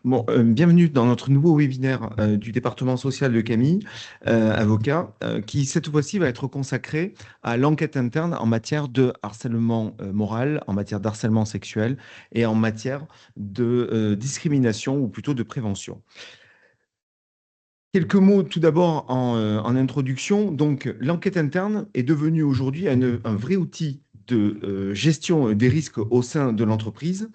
Bon, bienvenue dans notre nouveau webinaire du département social de Camille, avocat, qui cette fois-ci va être consacré à l'enquête interne en matière de harcèlement moral, en matière d'harcèlement sexuel et en matière de discrimination ou plutôt de prévention. Quelques mots tout d'abord en introduction. Donc, l'enquête interne est devenue aujourd'hui un vrai outil de gestion des risques au sein de l'entreprise,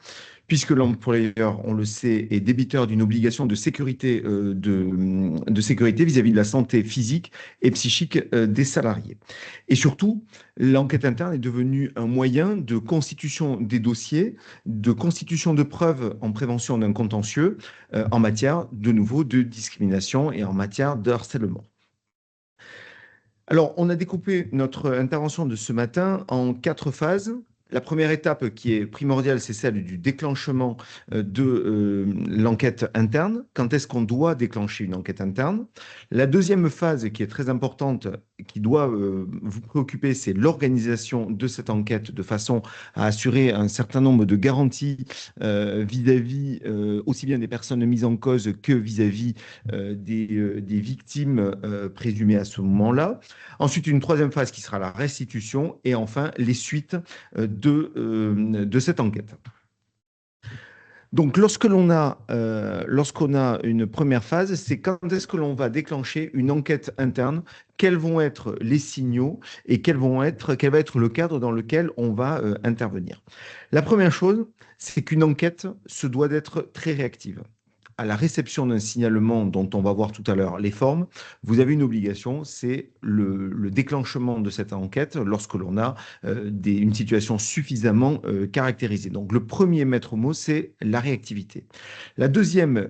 puisque l'employeur, on le sait, est débiteur d'une obligation de sécurité vis-à-vis de la santé physique et psychique des salariés. Et surtout, l'enquête interne est devenue un moyen de constitution des dossiers, de constitution de preuves en prévention d'un contentieux en matière, de nouveau, de discrimination et en matière de harcèlement. Alors, on a découpé notre intervention de ce matin en 4 phases. La première étape qui est primordiale, c'est celle du déclenchement de l'enquête interne. Quand est-ce qu'on doit déclencher une enquête interne? La deuxième phase qui est très importante, qui doit vous préoccuper, c'est l'organisation de cette enquête de façon à assurer un certain nombre de garanties vis-à-vis aussi bien des personnes mises en cause que vis-à-vis des victimes présumées à ce moment-là. Ensuite, une troisième phase qui sera la restitution et enfin les suites de cette enquête. Donc, lorsqu'on a une première phase, c'est quand est-ce que l'on va déclencher une enquête interne, quels vont être les signaux et quel va être le cadre dans lequel on va intervenir. La première chose, c'est qu'une enquête se doit d'être très réactive. À la réception d'un signalement dont on va voir tout à l'heure les formes, vous avez une obligation, c'est le déclenchement de cette enquête lorsque l'on a une situation suffisamment caractérisée. Donc le premier maître mot, c'est la réactivité. La deuxième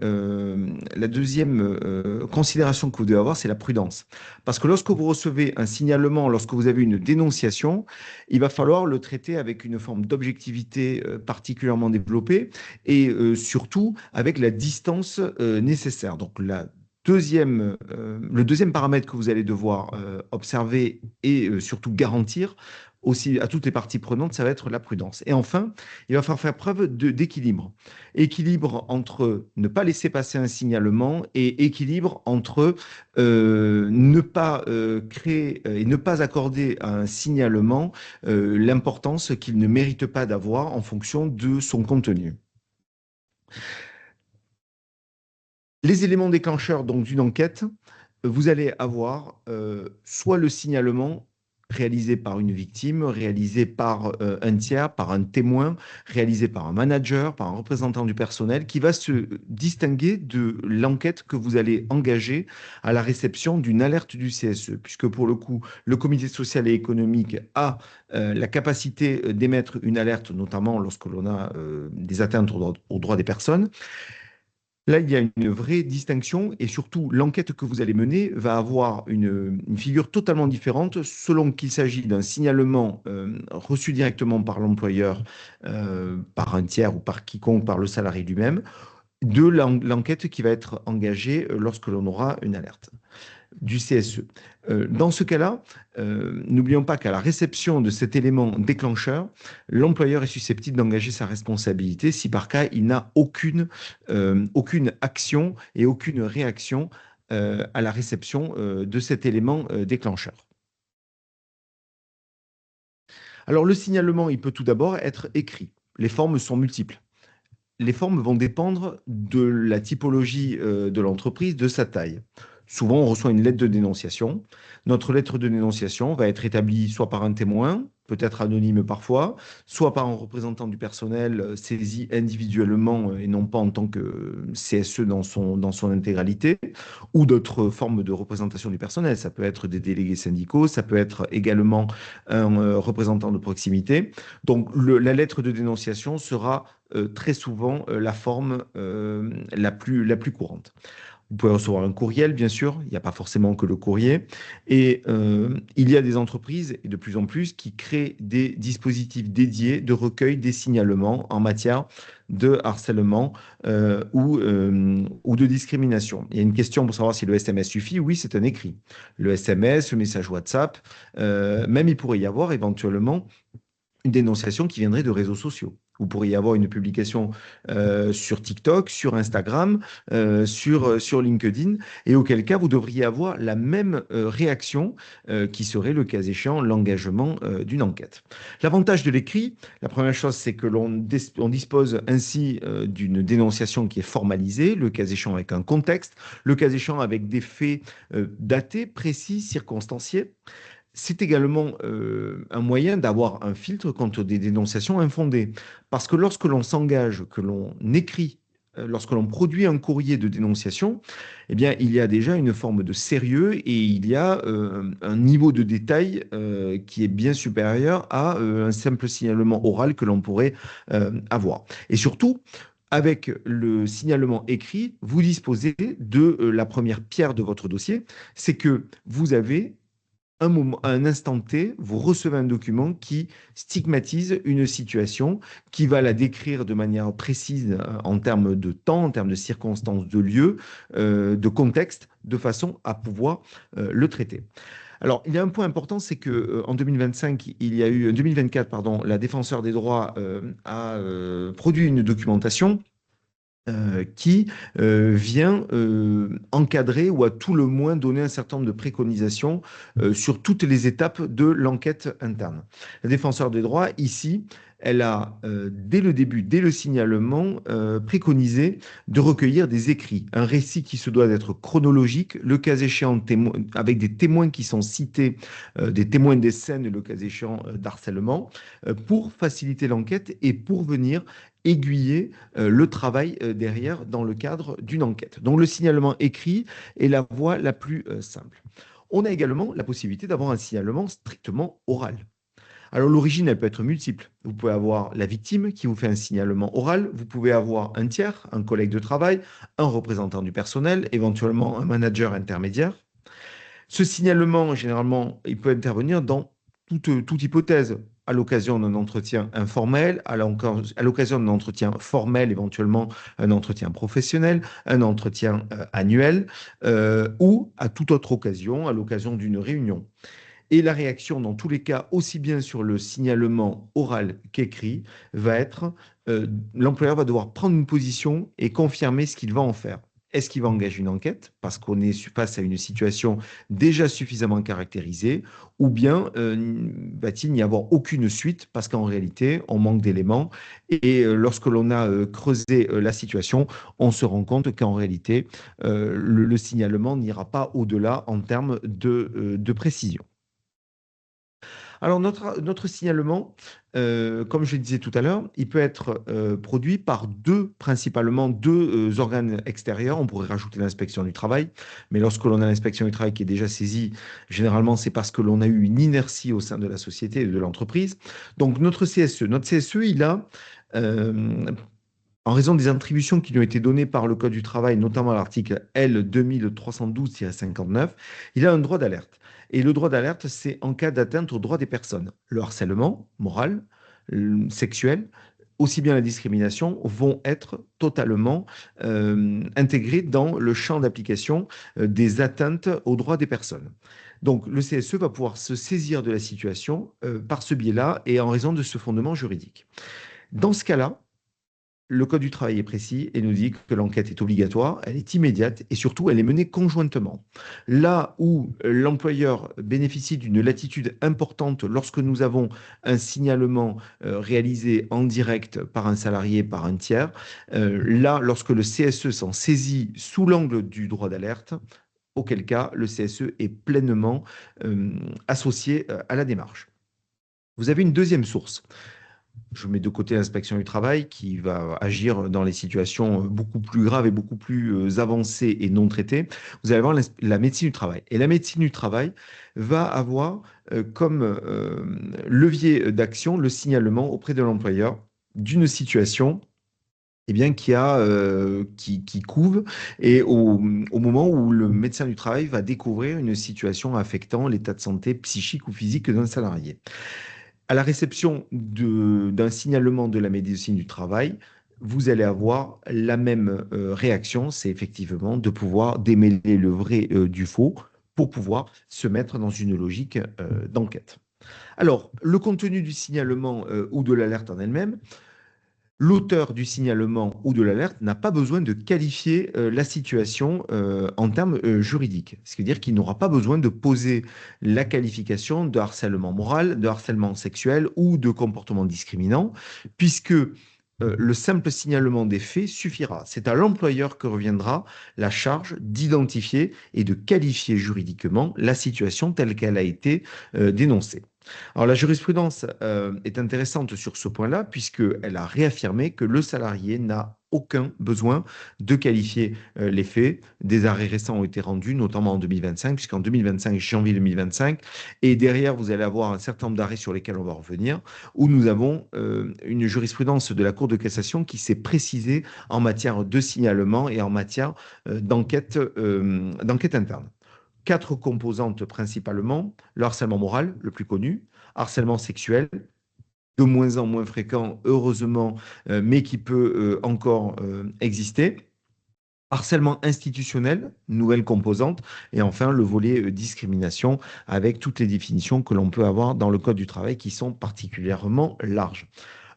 considération que vous devez avoir, c'est la prudence. Parce que lorsque vous recevez un signalement, lorsque vous avez une dénonciation, il va falloir le traiter avec une forme d'objectivité particulièrement développée et surtout avec la distance nécessaire. Donc le deuxième paramètre que vous allez devoir observer et surtout garantir aussi à toutes les parties prenantes, ça va être la prudence. Et enfin, il va falloir faire preuve d'équilibre. Équilibre entre ne pas laisser passer un signalement et équilibre entre ne pas créer et ne pas accorder à un signalement l'importance qu'il ne mérite pas d'avoir en fonction de son contenu. Les éléments déclencheurs donc d'une enquête, vous allez avoir soit le signalement réalisé par une victime, réalisé par un tiers, par un témoin, réalisé par un manager, par un représentant du personnel, qui va se distinguer de l'enquête que vous allez engager à la réception d'une alerte du CSE, puisque pour le coup, le comité social et économique a la capacité d'émettre une alerte, notamment lorsque l'on a des atteintes aux droits des personnes. Là, il y a une vraie distinction et surtout, l'enquête que vous allez mener va avoir une figure totalement différente selon qu'il s'agit d'un signalement reçu directement par l'employeur, par un tiers ou par quiconque, par le salarié lui-même, de l'enquête qui va être engagée lorsque l'on aura une alerte du CSE. Dans ce cas-là, n'oublions pas qu'à la réception de cet élément déclencheur, l'employeur est susceptible d'engager sa responsabilité si par cas il n'a aucune action et aucune réaction à la réception de cet élément déclencheur. Alors le signalement, il peut tout d'abord être écrit. Les formes sont multiples. Les formes vont dépendre de la typologie de l'entreprise, de sa taille. Souvent, on reçoit une lettre de dénonciation. Notre lettre de dénonciation va être établie soit par un témoin, peut-être anonyme parfois, soit par un représentant du personnel saisi individuellement et non pas en tant que CSE dans son intégralité, ou d'autres formes de représentation du personnel. Ça peut être des délégués syndicaux, ça peut être également un représentant de proximité. Donc, la lettre de dénonciation sera très souvent la forme la plus courante. Vous pouvez recevoir un courriel, bien sûr, il n'y a pas forcément que le courrier. Et il y a des entreprises, et de plus en plus, qui créent des dispositifs dédiés de recueil des signalements en matière de harcèlement ou de discrimination. Il y a une question pour savoir si le SMS suffit. Oui, c'est un écrit. Le SMS, le message WhatsApp, même il pourrait y avoir éventuellement une dénonciation qui viendrait de réseaux sociaux. Vous pourriez avoir une publication sur TikTok, sur Instagram, sur LinkedIn, et auquel cas vous devriez avoir la même réaction qui serait, le cas échéant, l'engagement d'une enquête. L'avantage de l'écrit, la première chose, c'est que on dispose ainsi d'une dénonciation qui est formalisée, le cas échéant avec un contexte, le cas échéant avec des faits datés, précis, circonstanciés. C'est également un moyen d'avoir un filtre contre des dénonciations infondées. Parce que lorsque l'on s'engage, que l'on écrit, lorsque l'on produit un courrier de dénonciation, eh bien, il y a déjà une forme de sérieux et il y a un niveau de détail qui est bien supérieur à un simple signalement oral que l'on pourrait avoir. Et surtout, avec le signalement écrit, vous disposez de la première pierre de votre dossier, c'est que vous avez un moment, à un instant T, vous recevez un document qui stigmatise une situation, qui va la décrire de manière précise en termes de temps, en termes de circonstances, de lieu, de contexte, de façon à pouvoir le traiter. Alors, il y a un point important, c'est que en 2025, il y a eu, 2024, pardon, la défenseur des droits a produit une documentation qui vient encadrer ou à tout le moins donner un certain nombre de préconisations sur toutes les étapes de l'enquête interne. La défenseur des droits, ici, elle a, dès le début, dès le signalement, préconisé de recueillir des écrits, un récit qui se doit d'être chronologique, le cas échéant avec des témoins qui sont cités, des témoins des scènes, le cas échéant d'harcèlement, pour faciliter l'enquête et pour venir aiguiller le travail derrière dans le cadre d'une enquête. Donc le signalement écrit est la voie la plus simple. On a également la possibilité d'avoir un signalement strictement oral. Alors l'origine, elle peut être multiple. Vous pouvez avoir la victime qui vous fait un signalement oral, vous pouvez avoir un tiers, un collègue de travail, un représentant du personnel, éventuellement un manager intermédiaire. Ce signalement, généralement, il peut intervenir dans toute hypothèse, à l'occasion d'un entretien informel, à l'occasion d'un entretien formel, éventuellement un entretien professionnel, un entretien annuel, ou à toute autre occasion, à l'occasion d'une réunion. Et la réaction, dans tous les cas, aussi bien sur le signalement oral qu'écrit, va être, l'employeur va devoir prendre une position et confirmer ce qu'il va en faire. Est-ce qu'il va engager une enquête parce qu'on est face à une situation déjà suffisamment caractérisée, ou bien va-t-il n'y avoir aucune suite parce qu'en réalité, on manque d'éléments et lorsque l'on a creusé la situation, on se rend compte qu'en réalité, le signalement n'ira pas au-delà en termes de précision. Alors, notre signalement, comme je le disais tout à l'heure, il peut être produit par principalement deux organes extérieurs. On pourrait rajouter l'inspection du travail, mais lorsque l'on a l'inspection du travail qui est déjà saisie, généralement, c'est parce que l'on a eu une inertie au sein de la société et de l'entreprise. Donc, notre CSE, il a, euh, en raison des attributions qui lui ont été données par le Code du travail, notamment à l'article L 2312-59, il a un droit d'alerte. Et le droit d'alerte, c'est en cas d'atteinte aux droits des personnes. Le harcèlement moral, sexuel, aussi bien la discrimination, vont être totalement intégrés dans le champ d'application des atteintes aux droits des personnes. Donc le CSE va pouvoir se saisir de la situation par ce biais-là et en raison de ce fondement juridique. Dans ce cas-là, le Code du travail est précis et nous dit que l'enquête est obligatoire, elle est immédiate et surtout elle est menée conjointement. Là où l'employeur bénéficie d'une latitude importante lorsque nous avons un signalement réalisé en direct par un salarié, par un tiers, là, lorsque le CSE s'en saisit sous l'angle du droit d'alerte, auquel cas le CSE est pleinement associé à la démarche. Vous avez une deuxième source. Je mets de côté l'inspection du travail qui va agir dans les situations beaucoup plus graves et beaucoup plus avancées et non traitées. Vous allez avoir la médecine du travail. Et la médecine du travail va avoir comme levier d'action le signalement auprès de l'employeur d'une situation eh bien, qui couve et au moment où le médecin du travail va découvrir une situation affectant l'état de santé psychique ou physique d'un salarié. À la réception d'un signalement de la médecine du travail, vous allez avoir la même réaction, c'est effectivement de pouvoir démêler le vrai du faux pour pouvoir se mettre dans une logique d'enquête. Alors, le contenu du signalement ou de l'alerte en elle-même, L'auteur du signalement ou de l'alerte n'a pas besoin de qualifier la situation en termes juridiques. C'est-à-dire qu'il n'aura pas besoin de poser la qualification de harcèlement moral, de harcèlement sexuel ou de comportement discriminant, puisque le simple signalement des faits suffira. C'est à l'employeur que reviendra la charge d'identifier et de qualifier juridiquement la situation telle qu'elle a été dénoncée. Alors, la jurisprudence est intéressante sur ce point-là, puisqu'elle a réaffirmé que le salarié n'a aucun besoin de qualifier les faits. Des arrêts récents ont été rendus, notamment en 2025, puisqu'en 2025, janvier 2025, et derrière, vous allez avoir un certain nombre d'arrêts sur lesquels on va revenir, où nous avons une jurisprudence de la Cour de cassation qui s'est précisée en matière de signalement et en matière d'enquête interne. Quatre composantes principalement: le harcèlement moral, le plus connu, harcèlement sexuel, de moins en moins fréquent, heureusement, mais qui peut encore exister. Harcèlement institutionnel, nouvelle composante, et enfin le volet discrimination, avec toutes les définitions que l'on peut avoir dans le Code du travail qui sont particulièrement larges.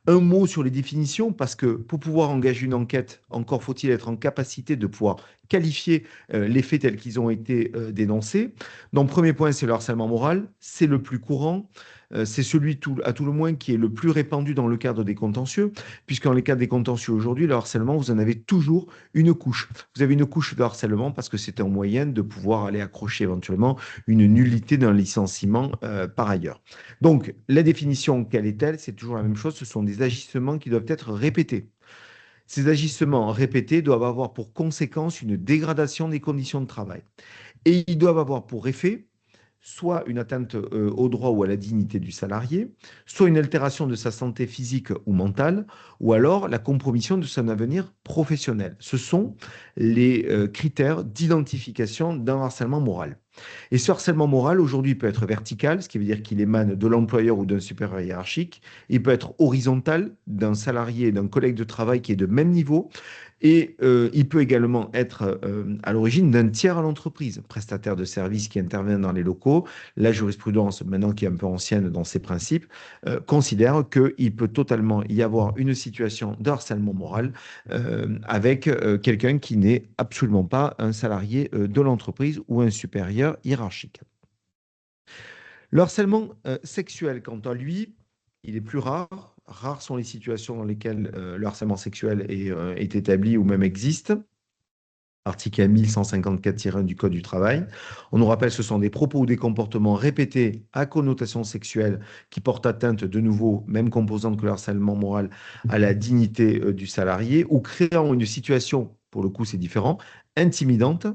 Un mot sur les définitions, parce que pour pouvoir engager une enquête, encore faut-il être en capacité de pouvoir qualifier les faits tels qu'ils ont été dénoncés. Donc, premier point, c'est le harcèlement moral. C'est le plus courant. C'est celui, à tout le moins, qui est le plus répandu dans le cadre des contentieux, puisqu'en les cas des contentieux aujourd'hui, le harcèlement, vous en avez toujours une couche. Vous avez une couche de harcèlement parce que c'est un moyen de pouvoir aller accrocher éventuellement une nullité d'un licenciement par ailleurs. Donc, la définition, quelle est-elle? C'est toujours la même chose, ce sont des agissements qui doivent être répétés. Ces agissements répétés doivent avoir pour conséquence une dégradation des conditions de travail. Et ils doivent avoir pour effet soit une atteinte au droit ou à la dignité du salarié, soit une altération de sa santé physique ou mentale, ou alors la compromission de son avenir professionnel. Ce sont les critères d'identification d'un harcèlement moral. Et ce harcèlement moral, aujourd'hui, peut être vertical, ce qui veut dire qu'il émane de l'employeur ou d'un supérieur hiérarchique. Il peut être horizontal, d'un salarié et d'un collègue de travail qui est de même niveau. Et il peut également être à l'origine d'un tiers à l'entreprise, prestataire de services qui intervient dans les locaux. La jurisprudence, maintenant qui est un peu ancienne dans ses principes, considère qu'il peut totalement y avoir une situation de harcèlement moral avec quelqu'un qui n'est absolument pas un salarié de l'entreprise ou un supérieur hiérarchique. Le harcèlement sexuel, quant à lui, il est plus rare. Rares sont les situations dans lesquelles le harcèlement sexuel est établi ou même existe. Article 1154-1 du Code du travail. On nous rappelle que ce sont des propos ou des comportements répétés à connotation sexuelle qui portent atteinte, de nouveau, même composante que le harcèlement moral, à la dignité du salarié ou créant une situation, pour le coup c'est différent, intimidante,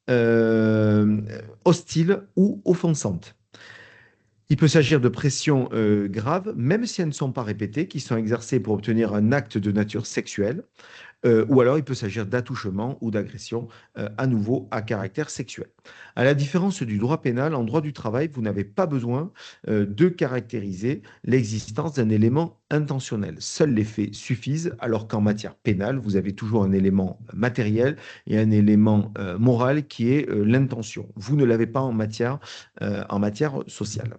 euh, hostile ou offensante. Il peut s'agir de pressions graves, même si elles ne sont pas répétées, qui sont exercées pour obtenir un acte de nature sexuelle, ou alors il peut s'agir d'attouchement ou d'agression, à nouveau à caractère sexuel. À la différence du droit pénal, en droit du travail, vous n'avez pas besoin de caractériser l'existence d'un élément intentionnel. Seuls les faits suffisent, alors qu'en matière pénale, vous avez toujours un élément matériel et un élément moral qui est l'intention. Vous ne l'avez pas en matière sociale.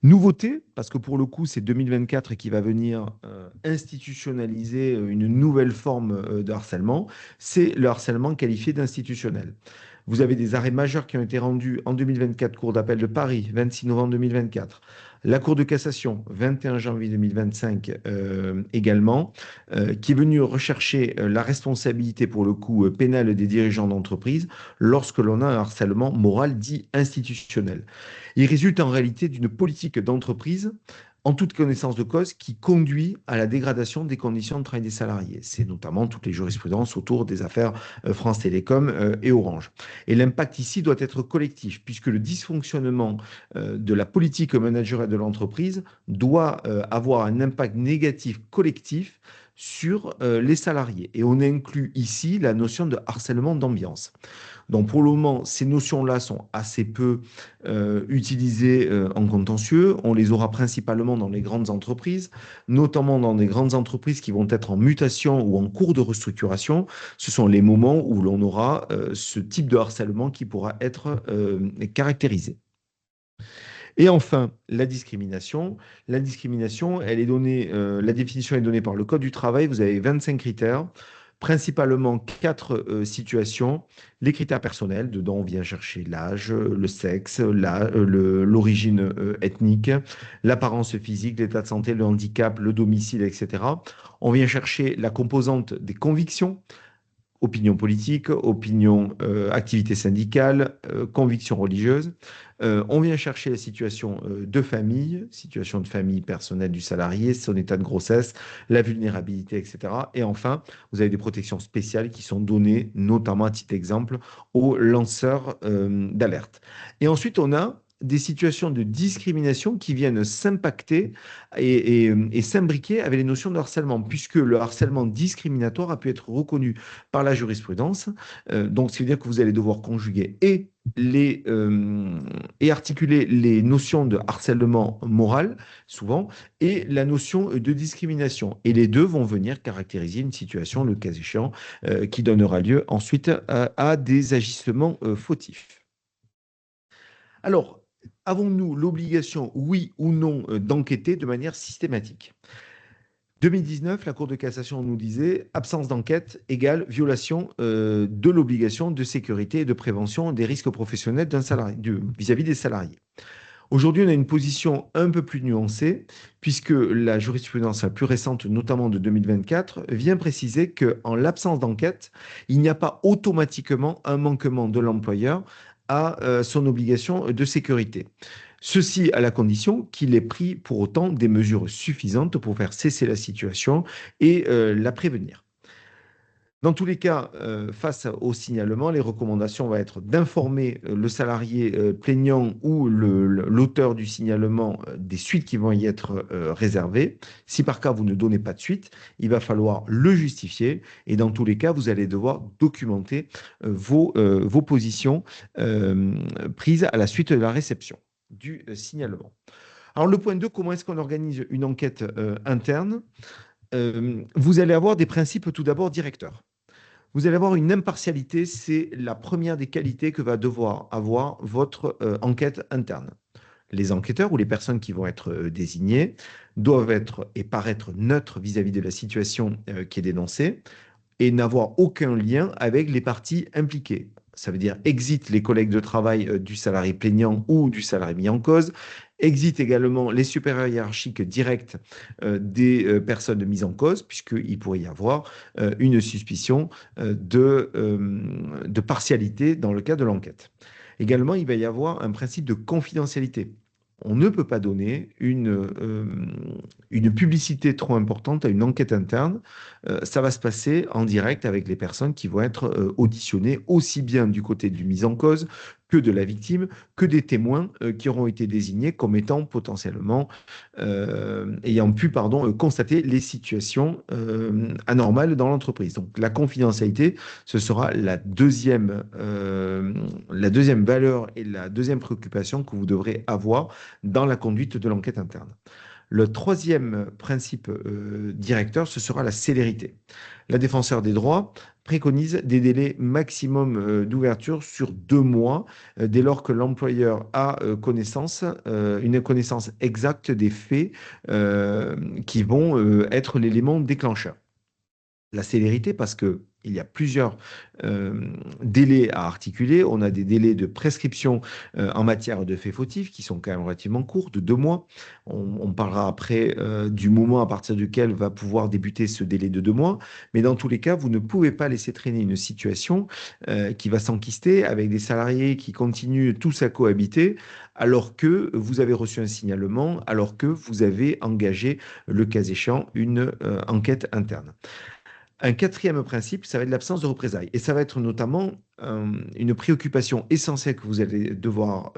Nouveauté, parce que pour le coup, c'est 2024 qui va venir institutionnaliser une nouvelle forme de harcèlement, c'est le harcèlement qualifié d'institutionnel. Vous avez des arrêts majeurs qui ont été rendus en 2024, Cour d'appel de Paris, 26 novembre 2024. La Cour de cassation, 21 janvier 2025 également, qui est venue rechercher la responsabilité, pour le coup, pénale des dirigeants d'entreprise lorsque l'on a un harcèlement moral dit institutionnel. Il résulte en réalité d'une politique d'entreprise en toute connaissance de cause qui conduit à la dégradation des conditions de travail des salariés. C'est notamment toutes les jurisprudences autour des affaires France Télécom et Orange. Et l'impact ici doit être collectif, puisque le dysfonctionnement de la politique managériale de l'entreprise doit avoir un impact négatif collectif sur les salariés. Et on inclut ici la notion de harcèlement d'ambiance. Donc pour le moment, ces notions-là sont assez peu utilisées en contentieux. On les aura principalement dans les grandes entreprises, notamment dans des grandes entreprises qui vont être en mutation ou en cours de restructuration. Ce sont les moments où l'on aura ce type de harcèlement qui pourra être caractérisé. Et enfin, la discrimination. La discrimination, elle est donnée, la définition est donnée par le Code du travail. Vous avez 25 critères, principalement quatre situations. Les critères personnels, dedans on vient chercher l'âge, le sexe, l'origine ethnique, l'apparence physique, l'état de santé, le handicap, le domicile, etc. On vient chercher la composante des convictions, opinion politique, opinion, activité syndicale, conviction religieuse. On vient chercher la situation de famille personnelle du salarié, son état de grossesse, la vulnérabilité, etc. Et enfin, vous avez des protections spéciales qui sont données, notamment à titre d'exemple, aux lanceurs d'alerte. Et ensuite, on a des situations de discrimination qui viennent s'impacter et s'imbriquer avec les notions de harcèlement, puisque le harcèlement discriminatoire a pu être reconnu par la jurisprudence. Donc, ça veut dire que vous allez devoir conjuguer et articuler les notions de harcèlement moral, souvent, et la notion de discrimination. Et les deux vont venir caractériser une situation, le cas échéant, qui donnera lieu ensuite à des agissements fautifs. Alors, avons-nous l'obligation, oui ou non, d'enquêter de manière systématique? 2019, la Cour de cassation nous disait absence d'enquête égale violation de l'obligation de sécurité et de prévention des risques professionnels d'un salarié, vis-à-vis des salariés. Aujourd'hui, on a une position un peu plus nuancée, puisque la jurisprudence la plus récente, notamment de 2024, vient préciser qu'en l'absence d'enquête, il n'y a pas automatiquement un manquement de l'employeur à son obligation de sécurité. Ceci à la condition qu'il ait pris pour autant des mesures suffisantes pour faire cesser la situation et la prévenir. Dans tous les cas, face au signalement, les recommandations vont être d'informer le salarié plaignant ou l'auteur du signalement des suites qui vont y être réservées. Si par cas vous ne donnez pas de suite, il va falloir le justifier et dans tous les cas, vous allez devoir documenter vos positions prises à la suite de la réception du signalement. Alors le point 2, comment est-ce qu'on organise une enquête interne? Vous allez avoir des principes tout d'abord directeurs. Vous allez avoir une impartialité, c'est la première des qualités que va devoir avoir votre enquête interne. Les enquêteurs ou les personnes qui vont être désignées doivent être et paraître neutres vis-à-vis de la situation qui est dénoncée et n'avoir aucun lien avec les parties impliquées. Ça veut dire exit les collègues de travail du salarié plaignant ou du salarié mis en cause, exit également les supérieurs hiérarchiques directs des personnes mises en cause, puisqu'il pourrait y avoir une suspicion de partialité dans le cas de l'enquête. Également, il va y avoir un principe de confidentialité. On ne peut pas donner une publicité trop importante à une enquête interne. Ça va se passer en direct avec les personnes qui vont être auditionnées, aussi bien du côté du mis en cause que de la victime, que des témoins qui auront été désignés comme étant potentiellement ayant pu constater les situations anormales dans l'entreprise. Donc la confidentialité, ce sera la deuxième valeur et la deuxième préoccupation que vous devrez avoir dans la conduite de l'enquête interne. Le troisième principe directeur, ce sera la célérité. La défenseur des droits préconise des délais maximum d'ouverture sur 2 mois dès lors que l'employeur a une connaissance exacte des faits qui vont être l'élément déclencheur. La célérité parce que il y a plusieurs délais à articuler. On a des délais de prescription en matière de faits fautifs qui sont quand même relativement courts, de 2 mois. On parlera après du moment à partir duquel va pouvoir débuter ce délai de 2 mois. Mais dans tous les cas, vous ne pouvez pas laisser traîner une situation qui va s'enquister avec des salariés qui continuent tous à cohabiter alors que vous avez reçu un signalement, alors que vous avez engagé, le cas échéant, une enquête interne. Un quatrième principe, ça va être l'absence de représailles. Et ça va être notamment une préoccupation essentielle que vous allez devoir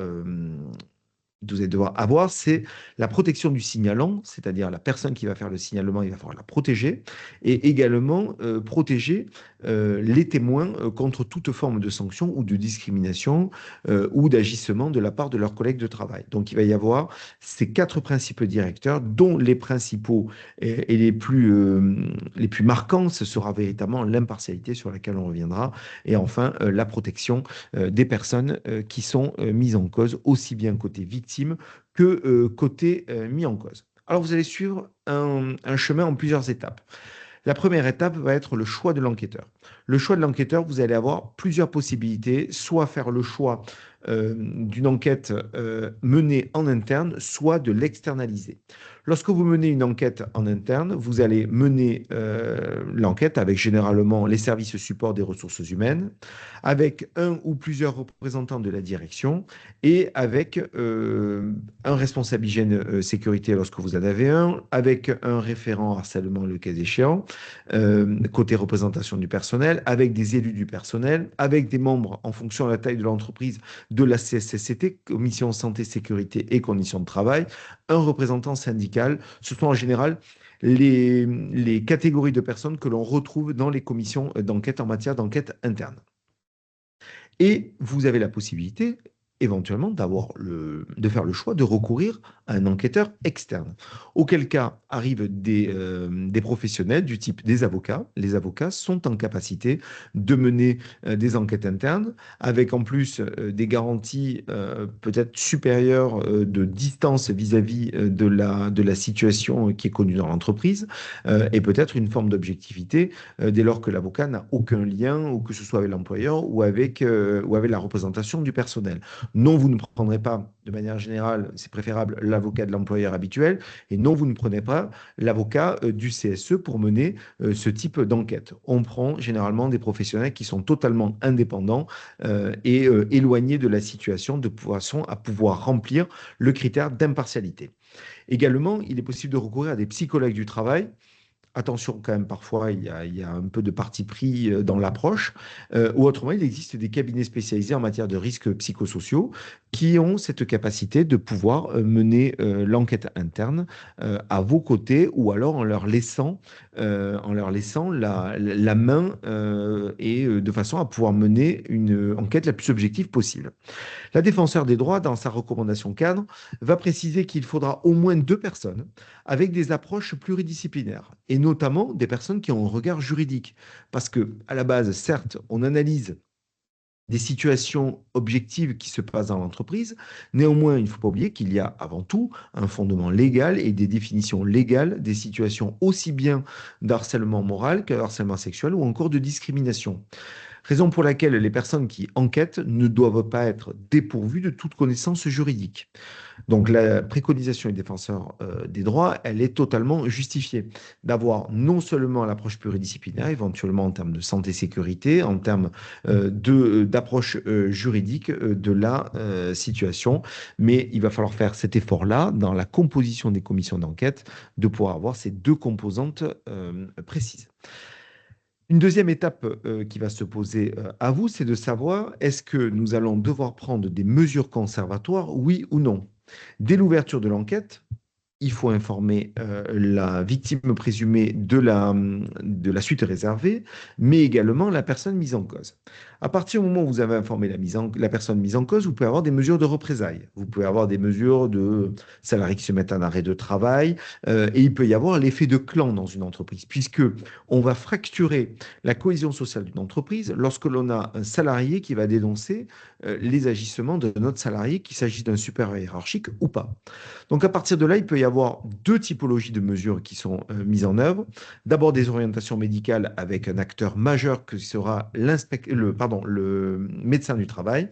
avoir, c'est la protection du signalant, c'est-à-dire la personne qui va faire le signalement, il va falloir la protéger, et également protéger les témoins contre toute forme de sanction ou de discrimination ou d'agissement de la part de leurs collègues de travail. Donc il va y avoir ces quatre principes directeurs, dont les principaux et les plus marquants, ce sera véritablement l'impartialité sur laquelle on reviendra, et enfin la protection des personnes qui sont mises en cause, aussi bien côté victime victime que côté mis en cause. Alors, vous allez suivre un chemin en plusieurs étapes. La première étape va être le choix de l'enquêteur. Le choix de l'enquêteur, vous allez avoir plusieurs possibilités, soit faire le choix d'une enquête menée en interne, soit de l'externaliser. Lorsque vous menez une enquête en interne, vous allez mener l'enquête avec généralement les services support des ressources humaines, avec un ou plusieurs représentants de la direction et avec un responsable hygiène sécurité lorsque vous en avez un, avec un référent harcèlement le cas échéant, côté représentation du personnel, avec des élus du personnel, avec des membres en fonction de la taille de l'entreprise de la CSSCT, Commission Santé, Sécurité et Conditions de Travail, un représentant syndical. Ce sont en général les catégories de personnes que l'on retrouve dans les commissions d'enquête en matière d'enquête interne. Et vous avez la possibilité éventuellement de faire le choix de recourir à un enquêteur externe. Auquel cas arrivent des professionnels du type des avocats. Les avocats sont en capacité de mener des enquêtes internes avec en plus des garanties peut-être supérieures de distance vis-à-vis de la situation qui est connue dans l'entreprise et peut-être une forme d'objectivité dès lors que l'avocat n'a aucun lien ou que ce soit avec l'employeur ou avec la représentation du personnel. Non, vous ne prendrez pas, de manière générale, c'est préférable, l'avocat de l'employeur habituel, et non, vous ne prenez pas l'avocat du CSE pour mener ce type d'enquête. On prend généralement des professionnels qui sont totalement indépendants et éloignés de la situation de façon à pouvoir remplir le critère d'impartialité. Également, il est possible de recourir à des psychologues du travail. Attention quand même, parfois, il y a un peu de parti pris dans l'approche. Ou autrement, il existe des cabinets spécialisés en matière de risques psychosociaux qui ont cette capacité de pouvoir mener l'enquête interne à vos côtés ou alors en leur laissant la main et de façon à pouvoir mener une enquête la plus objective possible. La défenseure des droits, dans sa recommandation cadre, va préciser qu'il faudra au moins 2 personnes avec des approches pluridisciplinaires, et notamment des personnes qui ont un regard juridique. Parce que, à la base, certes, on analyse des situations objectives qui se passent dans l'entreprise. Néanmoins, il ne faut pas oublier qu'il y a avant tout un fondement légal et des définitions légales des situations aussi bien d'harcèlement moral que de harcèlement sexuel ou encore de discrimination. Raison pour laquelle les personnes qui enquêtent ne doivent pas être dépourvues de toute connaissance juridique. Donc la préconisation du défenseur des droits, elle est totalement justifiée. D'avoir non seulement l'approche pluridisciplinaire, éventuellement en termes de santé-sécurité, en termes d'approche juridique de la situation, mais il va falloir faire cet effort-là dans la composition des commissions d'enquête, de pouvoir avoir ces 2 composantes précises. Une deuxième étape qui va se poser à vous, c'est de savoir est-ce que nous allons devoir prendre des mesures conservatoires, oui ou non. Dès l'ouverture de l'enquête, il faut informer la victime présumée de la suite réservée, mais également la personne mise en cause. À partir du moment où vous avez informé la personne mise en cause, vous pouvez avoir des mesures de représailles. Vous pouvez avoir des mesures de salariés qui se mettent en arrêt de travail, et il peut y avoir l'effet de clan dans une entreprise, puisque on va fracturer la cohésion sociale d'une entreprise lorsque l'on a un salarié qui va dénoncer les agissements de notre salarié, qu'il s'agisse d'un supérieur hiérarchique ou pas. Donc à partir de là, il peut y avoir 2 typologies de mesures qui sont mises en œuvre. D'abord des orientations médicales avec un acteur majeur que sera le médecin du travail.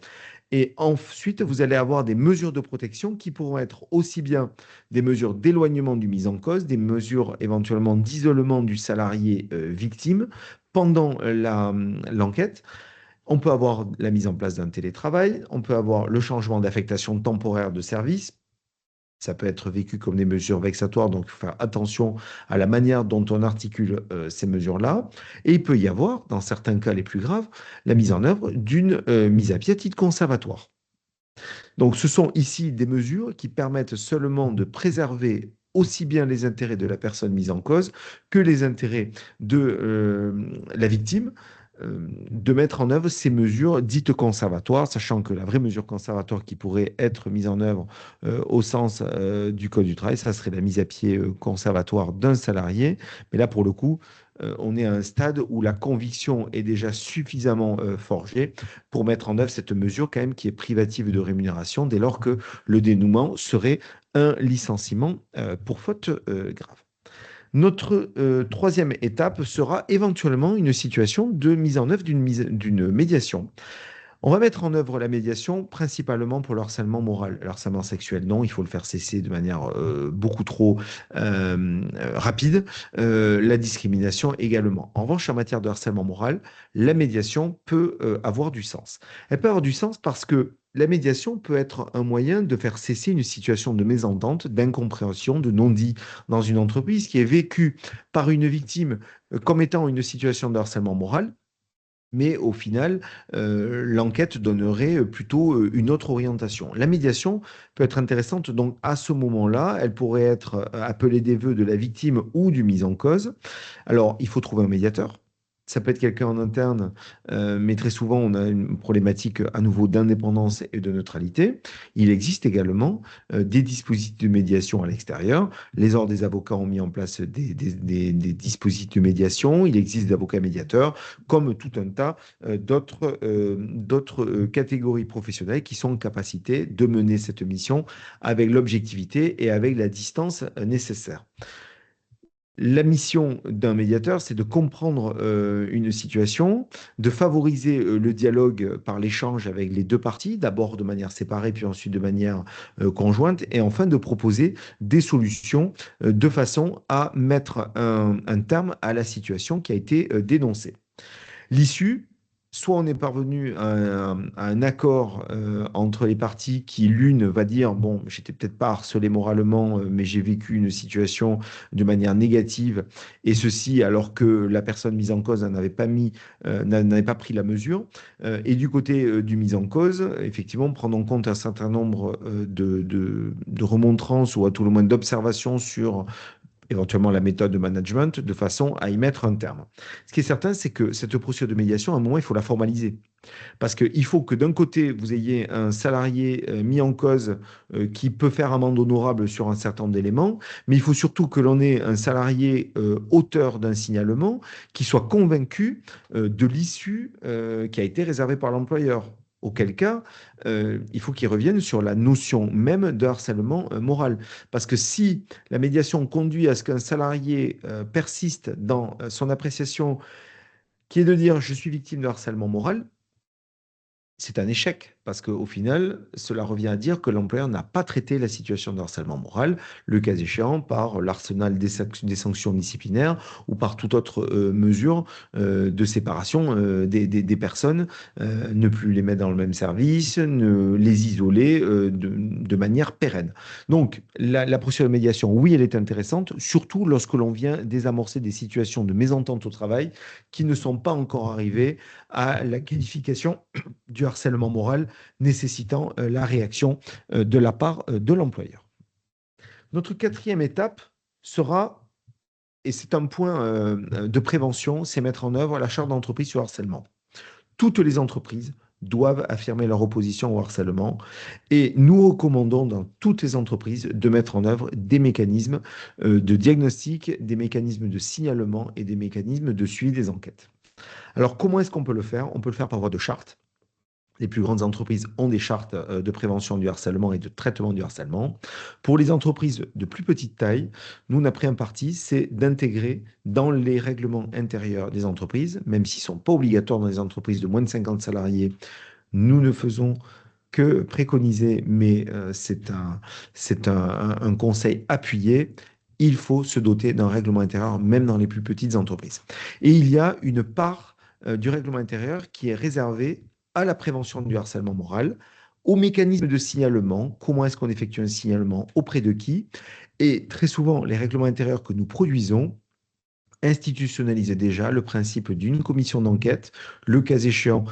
Et ensuite, vous allez avoir des mesures de protection qui pourront être aussi bien des mesures d'éloignement du mis en cause, des mesures éventuellement d'isolement du salarié victime pendant l'enquête. On peut avoir la mise en place d'un télétravail, on peut avoir le changement d'affectation temporaire de service. Ça peut être vécu comme des mesures vexatoires, donc il faut faire attention à la manière dont on articule ces mesures-là. Et il peut y avoir, dans certains cas les plus graves, la mise en œuvre d'une mise à pied à titre conservatoire. Donc ce sont ici des mesures qui permettent seulement de préserver aussi bien les intérêts de la personne mise en cause que les intérêts de la victime, de mettre en œuvre ces mesures dites conservatoires, sachant que la vraie mesure conservatoire qui pourrait être mise en œuvre au sens du Code du travail, ça serait la mise à pied conservatoire d'un salarié. Mais là, pour le coup, on est à un stade où la conviction est déjà suffisamment forgée pour mettre en œuvre cette mesure quand même qui est privative de rémunération dès lors que le dénouement serait un licenciement pour faute grave. Notre troisième étape sera éventuellement une situation de mise en œuvre d'une médiation. On va mettre en œuvre la médiation principalement pour le harcèlement moral. Le harcèlement sexuel, non, il faut le faire cesser de manière beaucoup trop rapide. La discrimination également. En revanche, en matière de harcèlement moral, la médiation peut avoir du sens. Elle peut avoir du sens parce que la médiation peut être un moyen de faire cesser une situation de mésentente, d'incompréhension, de non-dit dans une entreprise qui est vécue par une victime comme étant une situation de harcèlement moral, mais au final, l'enquête donnerait plutôt une autre orientation. La médiation peut être intéressante, donc à ce moment-là, elle pourrait être appelée des vœux de la victime ou du mis en cause. Alors, il faut trouver un médiateur. Ça peut être quelqu'un en interne, mais très souvent, on a une problématique à nouveau d'indépendance et de neutralité. Il existe également des dispositifs de médiation à l'extérieur. Les ordres des avocats ont mis en place des dispositifs de médiation. Il existe des avocats médiateurs, comme tout un tas d'autres catégories professionnelles qui sont en capacité de mener cette mission avec l'objectivité et avec la distance nécessaire. La mission d'un médiateur, c'est de comprendre une situation, de favoriser le dialogue par l'échange avec les deux parties, d'abord de manière séparée, puis ensuite de manière conjointe, et enfin de proposer des solutions de façon à mettre un terme à la situation qui a été dénoncée. L'issue, soit on est parvenu à un accord entre les parties qui, l'une va dire, bon, j'étais peut-être pas harcelé moralement, mais j'ai vécu une situation de manière négative, et ceci alors que la personne mise en cause n'avait pas pris la mesure. Et du côté du mis en cause, effectivement, prendre en compte un certain nombre de remontrances ou à tout le moins d'observations sur éventuellement la méthode de management, de façon à y mettre un terme. Ce qui est certain, c'est que cette procédure de médiation, à un moment, il faut la formaliser. Parce qu'il faut que d'un côté, vous ayez un salarié mis en cause qui peut faire amende honorable sur un certain nombre d'éléments, mais il faut surtout que l'on ait un salarié auteur d'un signalement qui soit convaincu de l'issue qui a été réservée par l'employeur. Auquel cas, il faut qu'il revienne sur la notion même de harcèlement moral. Parce que si la médiation conduit à ce qu'un salarié persiste dans son appréciation qui est de dire je suis victime de harcèlement moral, c'est un échec parce qu'au final, cela revient à dire que l'employeur n'a pas traité la situation de harcèlement moral, le cas échéant par l'arsenal des sanctions disciplinaires ou par toute autre mesure de séparation des personnes, ne plus les mettre dans le même service, ne les isoler de manière pérenne. Donc, la procédure de médiation, oui, elle est intéressante, surtout lorsque l'on vient désamorcer des situations de mésentente au travail qui ne sont pas encore arrivées à la qualification du harcèlement moral nécessitant la réaction de la part de l'employeur. Notre quatrième étape sera, et c'est un point de prévention, c'est mettre en œuvre la charte d'entreprise sur le harcèlement. Toutes les entreprises doivent affirmer leur opposition au harcèlement et nous recommandons dans toutes les entreprises de mettre en œuvre des mécanismes de diagnostic, des mécanismes de signalement et des mécanismes de suivi des enquêtes. Alors comment est-ce qu'on peut le faire? On peut le faire par voie de charte. Les plus grandes entreprises ont des chartes de prévention du harcèlement et de traitement du harcèlement. Pour les entreprises de plus petite taille, nous, on a pris un parti, c'est d'intégrer dans les règlements intérieurs des entreprises, même s'ils ne sont pas obligatoires dans les entreprises de moins de 50 salariés, nous ne faisons que préconiser, mais c'est un conseil appuyé. Il faut se doter d'un règlement intérieur, même dans les plus petites entreprises. Et il y a une part du règlement intérieur qui est réservée à la prévention du harcèlement moral, au mécanisme de signalement, comment est-ce qu'on effectue un signalement, auprès de qui. Et très souvent, les règlements intérieurs que nous produisons institutionnaliser déjà le principe d'une commission d'enquête, le cas échéant,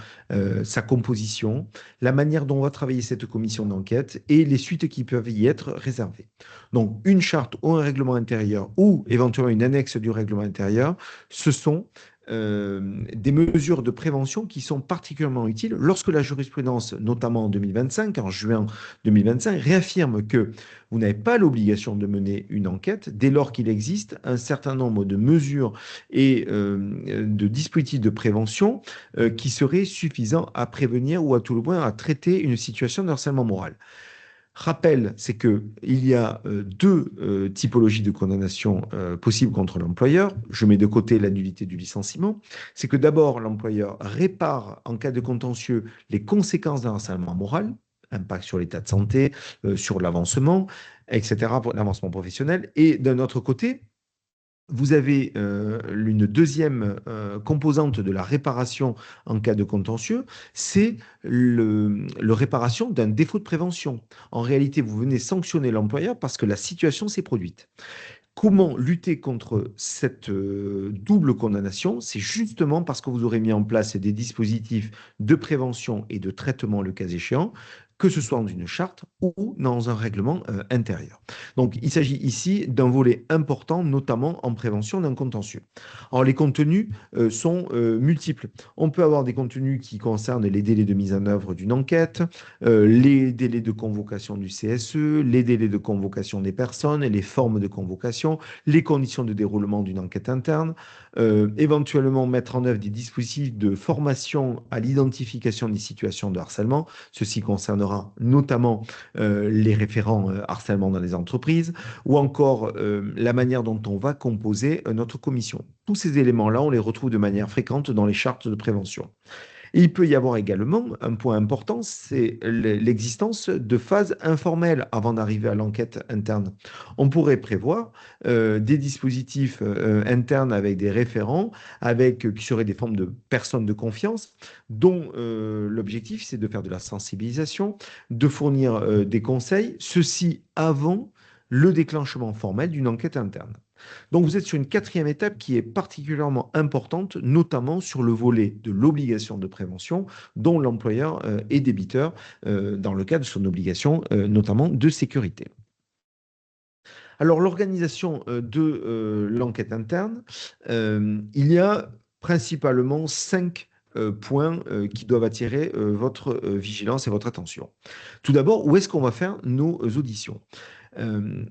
sa composition, la manière dont on va travailler cette commission d'enquête et les suites qui peuvent y être réservées. Donc, une charte ou un règlement intérieur ou éventuellement une annexe du règlement intérieur, ce sont des mesures de prévention qui sont particulièrement utiles lorsque la jurisprudence, notamment en 2025, en juin 2025, réaffirme que vous n'avez pas l'obligation de mener une enquête dès lors qu'il existe un certain nombre de mesures et de dispositifs de prévention qui seraient suffisants à prévenir ou à tout le moins à traiter une situation de harcèlement moral. Rappel, c'est qu'il y a deux typologies de condamnation possibles contre l'employeur. Je mets de côté la nullité du licenciement. C'est que d'abord, l'employeur répare en cas de contentieux les conséquences d'un harcèlement moral, impact sur l'état de santé, sur l'avancement, etc., pour l'avancement professionnel. Et d'un autre côté, vous avez une deuxième composante de la réparation en cas de contentieux, c'est le réparation d'un défaut de prévention. En réalité, vous venez sanctionner l'employeur parce que la situation s'est produite. Comment lutter contre cette double condamnation? C'est justement parce que vous aurez mis en place des dispositifs de prévention et de traitement le cas échéant, que ce soit dans une charte ou dans un règlement intérieur. Donc, il s'agit ici d'un volet important, notamment en prévention d'un contentieux. Alors, les contenus sont multiples. On peut avoir des contenus qui concernent les délais de mise en œuvre d'une enquête, les délais de convocation du CSE, les délais de convocation des personnes, les formes de convocation, les conditions de déroulement d'une enquête interne, éventuellement mettre en œuvre des dispositifs de formation à l'identification des situations de harcèlement. Ceci concernera notamment les référents harcèlement dans les entreprises ou encore la manière dont on va composer notre commission. Tous ces éléments-là, on les retrouve de manière fréquente dans les chartes de prévention. Et il peut y avoir également un point important, c'est l'existence de phases informelles avant d'arriver à l'enquête interne. On pourrait prévoir des dispositifs internes avec des référents, qui seraient des formes de personnes de confiance, dont l'objectif, c'est de faire de la sensibilisation, de fournir des conseils, ceci avant le déclenchement formel d'une enquête interne. Donc vous êtes sur une quatrième étape qui est particulièrement importante, notamment sur le volet de l'obligation de prévention dont l'employeur est débiteur dans le cadre de son obligation, notamment de sécurité. Alors l'organisation de l'enquête interne, il y a principalement 5 points qui doivent attirer votre vigilance et votre attention. Tout d'abord, où est-ce qu'on va faire nos auditions?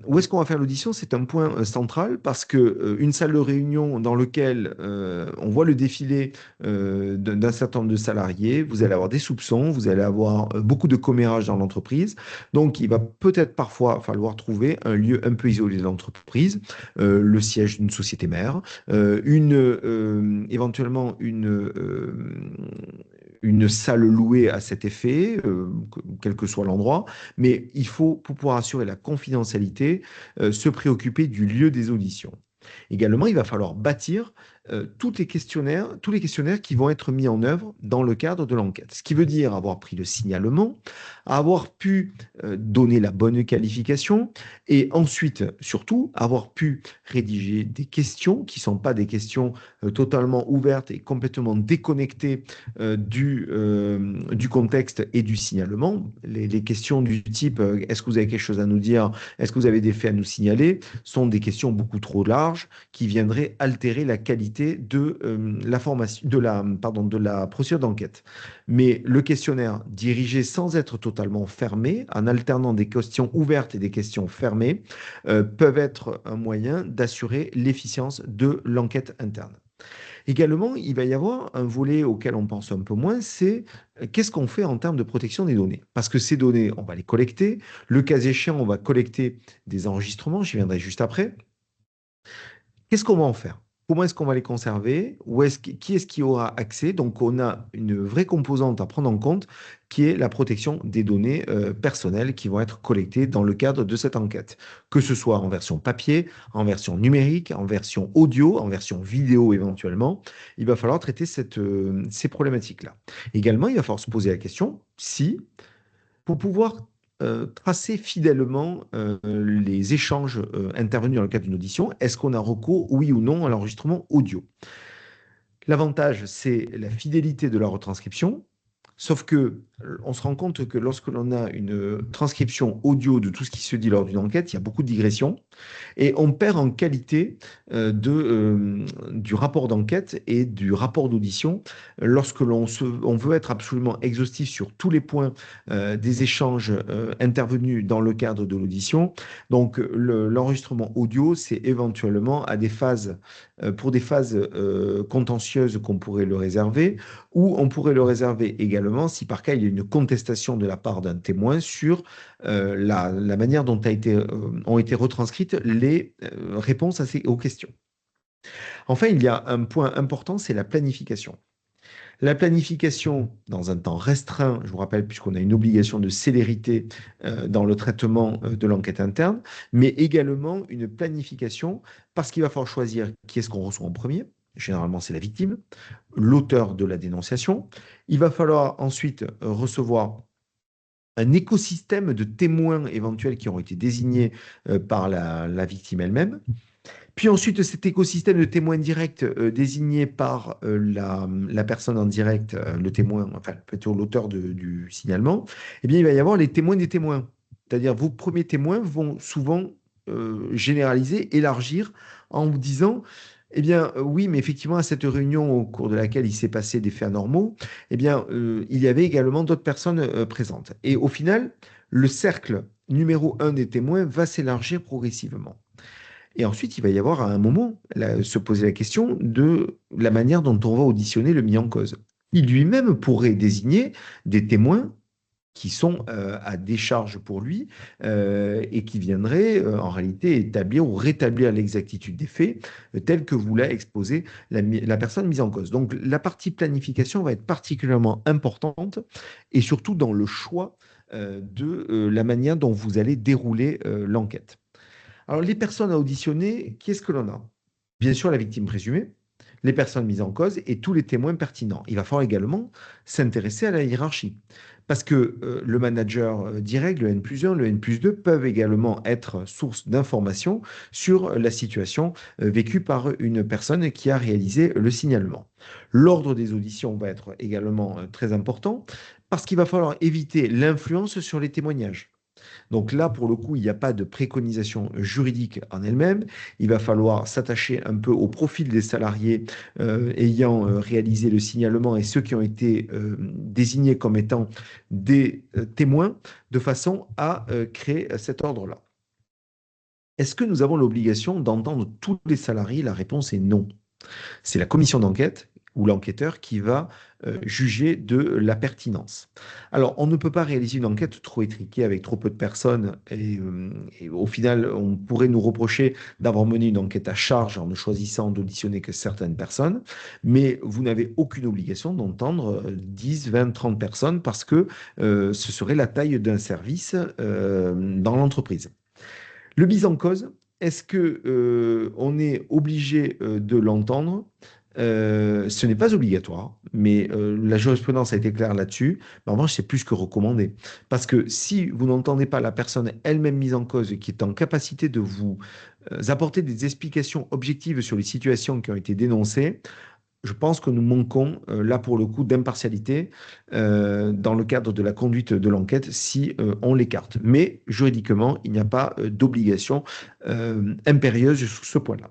Où est-ce qu'on va faire l'audition? C'est un point central parce que une salle de réunion dans laquelle on voit le défilé d'un certain nombre de salariés, vous allez avoir des soupçons, vous allez avoir beaucoup de commérages dans l'entreprise. Donc, il va peut-être parfois falloir trouver un lieu un peu isolé de l'entreprise, le siège d'une société mère, éventuellement une salle louée à cet effet, quel que soit l'endroit, mais il faut, pour pouvoir assurer la confidentialité, se préoccuper du lieu des auditions. Également, il va falloir bâtir tous les questionnaires qui vont être mis en œuvre dans le cadre de l'enquête. Ce qui veut dire avoir pris le signalement, avoir pu donner la bonne qualification et ensuite, surtout, avoir pu rédiger des questions qui ne sont pas des questions totalement ouvertes et complètement déconnectées du contexte et du signalement. Les questions du type est-ce que vous avez quelque chose à nous dire? Est-ce que vous avez des faits à nous signaler? Sont des questions beaucoup trop larges qui viendraient altérer la qualité de la procédure d'enquête. Mais le questionnaire dirigé sans être totalement fermé, en alternant des questions ouvertes et des questions fermées, peuvent être un moyen d'assurer l'efficience de l'enquête interne. Également, il va y avoir un volet auquel on pense un peu moins, c'est qu'est-ce qu'on fait en termes de protection des données? Parce que ces données, on va les collecter. Le cas échéant, on va collecter des enregistrements, j'y viendrai juste après. Qu'est-ce qu'on va en faire? Comment est-ce qu'on va les conserver? Qui est-ce qui aura accès? Donc, on a une vraie composante à prendre en compte qui est la protection des données personnelles qui vont être collectées dans le cadre de cette enquête. Que ce soit en version papier, en version numérique, en version audio, en version vidéo éventuellement, il va falloir traiter ces problématiques-là. Également, il va falloir se poser la question si, pour pouvoir tracer fidèlement les échanges intervenus dans le cadre d'une audition. Est-ce qu'on a recours, oui ou non, à l'enregistrement audio? L'avantage, c'est la fidélité de la retranscription. Sauf que on se rend compte que lorsque l'on a une transcription audio de tout ce qui se dit lors d'une enquête, il y a beaucoup de digressions et on perd en qualité du rapport d'enquête et du rapport d'audition lorsque on veut être absolument exhaustif sur tous les points des échanges intervenus dans le cadre de l'audition. Donc l'enregistrement audio, c'est éventuellement à des phases, pour des phases contentieuses qu'on pourrait le réserver, ou on pourrait le réserver également si par cas il y a une contestation de la part d'un témoin sur la manière dont ont été retranscrites les réponses aux questions. Enfin, il y a un point important, c'est la planification. La planification dans un temps restreint, je vous rappelle, puisqu'on a une obligation de célérité dans le traitement de l'enquête interne, mais également une planification parce qu'il va falloir choisir qui est-ce qu'on reçoit en premier. Généralement, c'est la victime, l'auteur de la dénonciation. Il va falloir ensuite recevoir un écosystème de témoins éventuels qui ont été désignés par la victime elle-même. Puis ensuite, cet écosystème de témoins directs désigné par la personne en direct, le témoin, enfin plutôt l'auteur du signalement, eh bien, il va y avoir les témoins des témoins. C'est-à-dire vos premiers témoins vont souvent généraliser, élargir en vous disant, eh bien, oui, mais effectivement, à cette réunion au cours de laquelle il s'est passé des faits anormaux, eh bien, il y avait également d'autres personnes présentes. Et au final, le cercle numéro un des témoins va s'élargir progressivement. Et ensuite, il va y avoir à un moment se poser la question de la manière dont on va auditionner le mis en cause. Il lui-même pourrait désigner des témoins qui sont à décharge pour lui et qui viendraient en réalité établir ou rétablir l'exactitude des faits tels que vous l'a exposé la personne mise en cause. Donc la partie planification va être particulièrement importante et surtout dans le choix de la manière dont vous allez dérouler l'enquête. Alors, les personnes à auditionner, qui est-ce que l'on a? Bien sûr, la victime présumée, les personnes mises en cause et tous les témoins pertinents. Il va falloir également s'intéresser à la hiérarchie. Parce que le manager direct, le N+1, le N+2 peuvent également être source d'informations sur la situation vécue par une personne qui a réalisé le signalement. L'ordre des auditions va être également très important parce qu'il va falloir éviter l'influence sur les témoignages. Donc là, pour le coup, il n'y a pas de préconisation juridique en elle-même. Il va falloir s'attacher un peu au profil des salariés ayant réalisé le signalement et ceux qui ont été désignés comme étant des témoins, de façon à créer cet ordre-là. Est-ce que nous avons l'obligation d'entendre tous les salariés? La réponse est non. C'est la commission d'enquête ou l'enquêteur qui va juger de la pertinence. Alors, on ne peut pas réaliser une enquête trop étriquée avec trop peu de personnes et au final, on pourrait nous reprocher d'avoir mené une enquête à charge en ne choisissant d'auditionner que certaines personnes, mais vous n'avez aucune obligation d'entendre 10, 20, 30 personnes parce que ce serait la taille d'un service dans l'entreprise. Le mis en cause, est-ce que on est obligé de l'entendre? Ce n'est pas obligatoire, mais la jurisprudence a été claire là-dessus. Mais en revanche, c'est plus que recommandé. Parce que si vous n'entendez pas la personne elle-même mise en cause qui est en capacité de vous apporter des explications objectives sur les situations qui ont été dénoncées, je pense que nous manquons, là pour le coup, d'impartialité dans le cadre de la conduite de l'enquête si on l'écarte. Mais juridiquement, il n'y a pas d'obligation impérieuse sur ce point-là.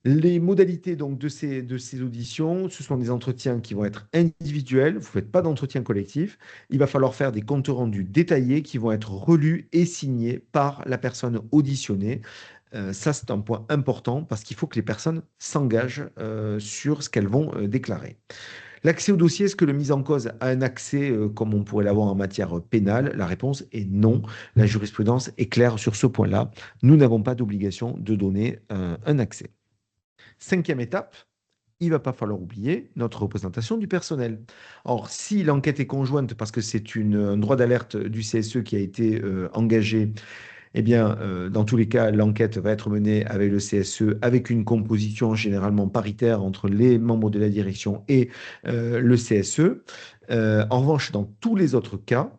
Les modalités donc de ces auditions, ce sont des entretiens qui vont être individuels. Vous ne faites pas d'entretien collectif. Il va falloir faire des comptes rendus détaillés qui vont être relus et signés par la personne auditionnée. Ça, c'est un point important parce qu'il faut que les personnes s'engagent sur ce qu'elles vont déclarer. L'accès au dossier, est-ce que le mis en cause a un accès comme on pourrait l'avoir en matière pénale? La réponse est non. La jurisprudence est claire sur ce point-là. Nous n'avons pas d'obligation de donner un accès. Cinquième étape, il ne va pas falloir oublier notre représentation du personnel. Or, si l'enquête est conjointe parce que c'est un droit d'alerte du CSE qui a été engagé, eh bien, dans tous les cas, l'enquête va être menée avec le CSE, avec une composition généralement paritaire entre les membres de la direction et le CSE. En revanche, dans tous les autres cas,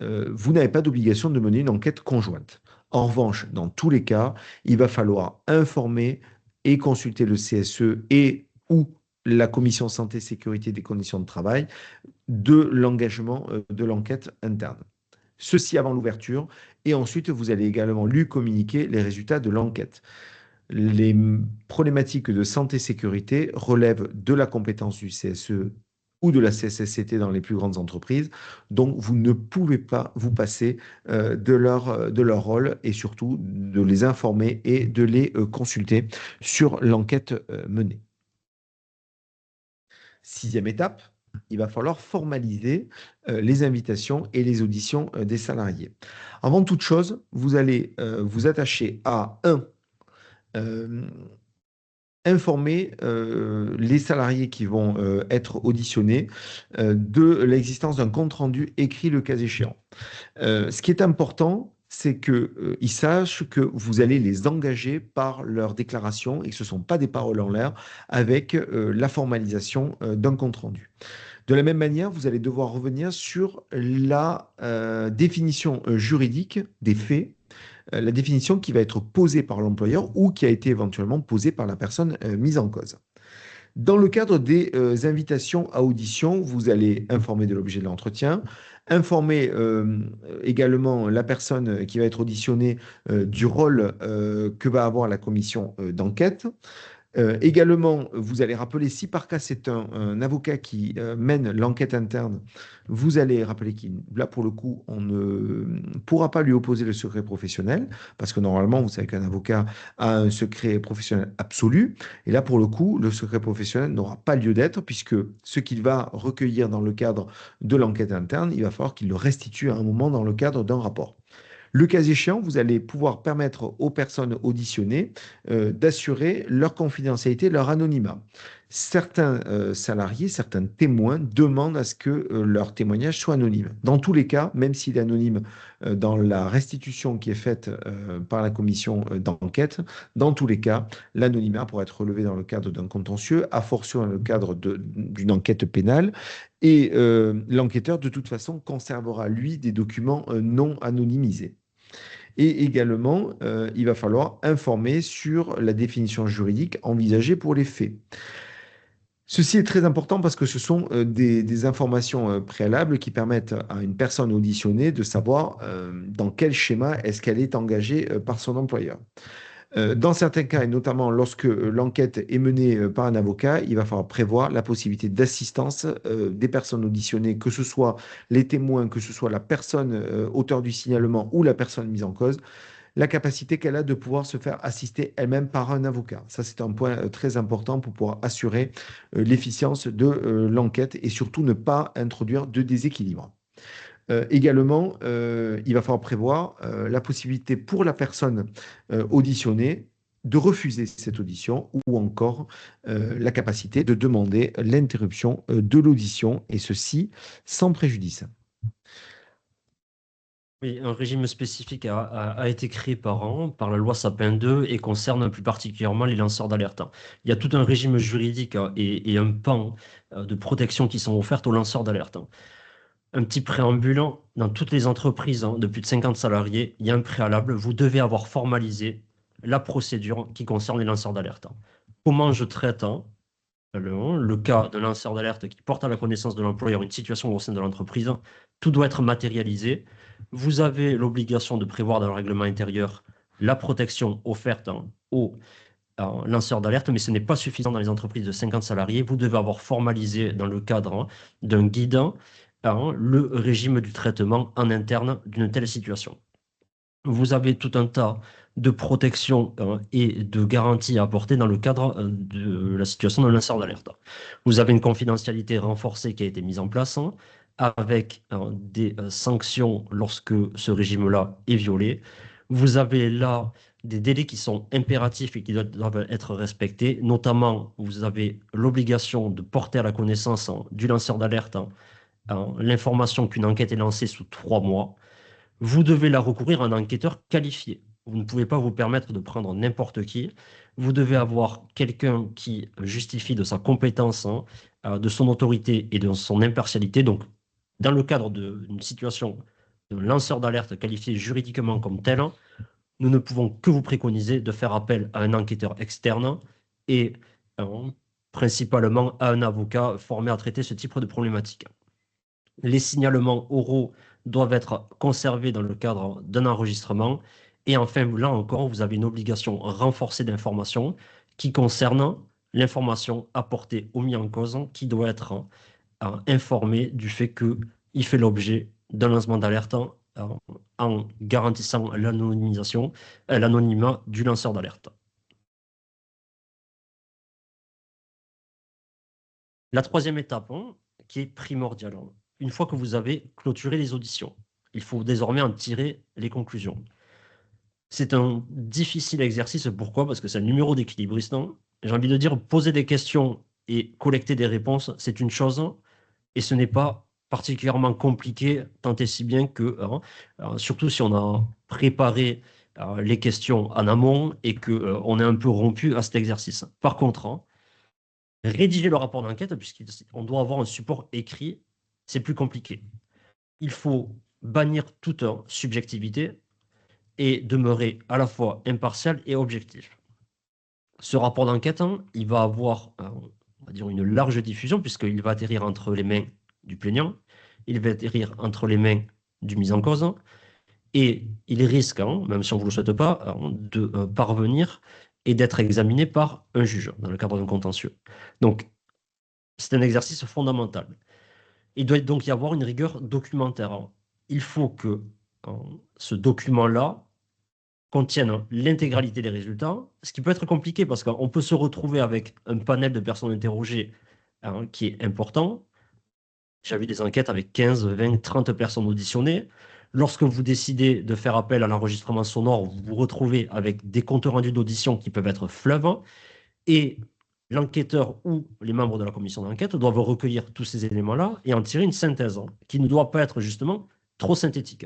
vous n'avez pas d'obligation de mener une enquête conjointe. En revanche, dans tous les cas, il va falloir informer et consulter le CSE et ou la commission santé, sécurité des conditions de travail de l'engagement de l'enquête interne. Ceci avant l'ouverture, et ensuite vous allez également lui communiquer les résultats de l'enquête. Les problématiques de santé-sécurité relèvent de la compétence du CSE ou de la CSSCT dans les plus grandes entreprises, donc vous ne pouvez pas vous passer de leur rôle et surtout de les informer et de les consulter sur l'enquête menée. Sixième étape, il va falloir formaliser les invitations et les auditions des salariés. Avant toute chose, vous allez vous attacher à informer les salariés qui vont être auditionnés de l'existence d'un compte-rendu écrit le cas échéant. Ce qui est important, c'est qu'ils sachent que vous allez les engager par leur déclaration et que ce ne sont pas des paroles en l'air avec la formalisation d'un compte-rendu. De la même manière, vous allez devoir revenir sur la définition juridique des faits, la définition qui va être posée par l'employeur ou qui a été éventuellement posée par la personne mise en cause. Dans le cadre des invitations à audition, vous allez informer de l'objet de l'entretien, informer également la personne qui va être auditionnée du rôle que va avoir la commission d'enquête. Également, vous allez rappeler, si par cas c'est un avocat qui mène l'enquête interne, vous allez rappeler qu'il, là pour le coup, on ne pourra pas lui opposer le secret professionnel, parce que normalement, vous savez qu'un avocat a un secret professionnel absolu, et là pour le coup, le secret professionnel n'aura pas lieu d'être, puisque ce qu'il va recueillir dans le cadre de l'enquête interne, il va falloir qu'il le restitue à un moment dans le cadre d'un rapport. Le cas échéant, vous allez pouvoir permettre aux personnes auditionnées d'assurer leur confidentialité, leur anonymat. Certains salariés, certains témoins demandent à ce que leur témoignage soit anonyme. Dans tous les cas, même s'il est anonyme dans la restitution qui est faite par la commission d'enquête, dans tous les cas, l'anonymat pourra être relevé dans le cadre d'un contentieux, a fortiori dans le cadre d'une enquête pénale, et l'enquêteur, de toute façon, conservera, lui, des documents non anonymisés. Et également, il va falloir informer sur la définition juridique envisagée pour les faits. Ceci est très important parce que ce sont des informations préalables qui permettent à une personne auditionnée de savoir dans quel schéma est-ce qu'elle est engagée par son employeur. Dans certains cas, et notamment lorsque l'enquête est menée par un avocat, il va falloir prévoir la possibilité d'assistance des personnes auditionnées, que ce soit les témoins, que ce soit la personne auteur du signalement ou la personne mise en cause, la capacité qu'elle a de pouvoir se faire assister elle-même par un avocat. Ça, c'est un point très important pour pouvoir assurer l'efficience de l'enquête et surtout ne pas introduire de déséquilibre. Également, il va falloir prévoir la possibilité pour la personne auditionnée de refuser cette audition ou encore la capacité de demander l'interruption de l'audition, et ceci sans préjudice. Oui, un régime spécifique a été créé par la loi Sapin 2 et concerne plus particulièrement les lanceurs d'alerte. Il y a tout un régime juridique et un pan de protection qui sont offertes aux lanceurs d'alerte. Un petit préambule, dans toutes les entreprises de plus de 50 salariés, il y a un préalable, vous devez avoir formalisé la procédure qui concerne les lanceurs d'alerte. Comment je traite le cas d'un lanceur d'alerte qui porte à la connaissance de l'employeur une situation au sein de l'entreprise, tout doit être matérialisé. Vous avez l'obligation de prévoir dans le règlement intérieur la protection offerte aux lanceurs d'alerte, mais ce n'est pas suffisant dans les entreprises de 50 salariés. Vous devez avoir formalisé dans le cadre d'un guide le régime du traitement en interne d'une telle situation. Vous avez tout un tas de protections et de garanties à apporter dans le cadre de la situation d'un lanceur d'alerte. Vous avez une confidentialité renforcée qui a été mise en place avec des sanctions lorsque ce régime-là est violé. Vous avez là des délais qui sont impératifs et qui doivent être respectés. Notamment, vous avez l'obligation de porter à la connaissance du lanceur d'alerte l'information qu'une enquête est lancée sous 3 mois. Vous devez la recourir à un enquêteur qualifié. Vous ne pouvez pas vous permettre de prendre n'importe qui. Vous devez avoir quelqu'un qui justifie de sa compétence, de son autorité et de son impartialité. Donc, dans le cadre d'une situation de lanceur d'alerte qualifié juridiquement comme tel, nous ne pouvons que vous préconiser de faire appel à un enquêteur externe et principalement à un avocat formé à traiter ce type de problématique. Les signalements oraux doivent être conservés dans le cadre d'un enregistrement. Et enfin, là encore, vous avez une obligation renforcée d'information qui concerne l'information apportée au mis en cause, qui doit être informé du fait qu'il fait l'objet d'un lancement d'alerte en garantissant l'anonymisation, l'anonymat du lanceur d'alerte. La troisième étape, qui est primordiale, une fois que vous avez clôturé les auditions, il faut désormais en tirer les conclusions. C'est un difficile exercice. Pourquoi? Parce que c'est un numéro d'équilibriste. J'ai envie de dire, poser des questions et collecter des réponses, c'est une chose, et ce n'est pas particulièrement compliqué, tant et si bien que, surtout si on a préparé les questions en amont et qu'on est un peu rompu à cet exercice. Par contre, rédiger le rapport d'enquête, puisqu'on doit avoir un support écrit, c'est plus compliqué. Il faut bannir toute subjectivité et demeurer à la fois impartial et objectif. Ce rapport d'enquête, il va avoir, on va dire, une large diffusion, puisqu'il va atterrir entre les mains du plaignant, il va atterrir entre les mains du mis en cause, et il risque, même si on ne vous le souhaite pas, de parvenir et d'être examiné par un juge dans le cadre d'un contentieux. Donc, c'est un exercice fondamental. Il doit donc y avoir une rigueur documentaire. Il faut que ce document-là contienne l'intégralité des résultats, ce qui peut être compliqué parce qu'on peut se retrouver avec un panel de personnes interrogées qui est important. J'ai vu des enquêtes avec 15, 20, 30 personnes auditionnées. Lorsque vous décidez de faire appel à l'enregistrement sonore, vous vous retrouvez avec des comptes rendus d'audition qui peuvent être fleuves, et l'enquêteur ou les membres de la commission d'enquête doivent recueillir tous ces éléments-là et en tirer une synthèse qui ne doit pas être justement trop synthétique.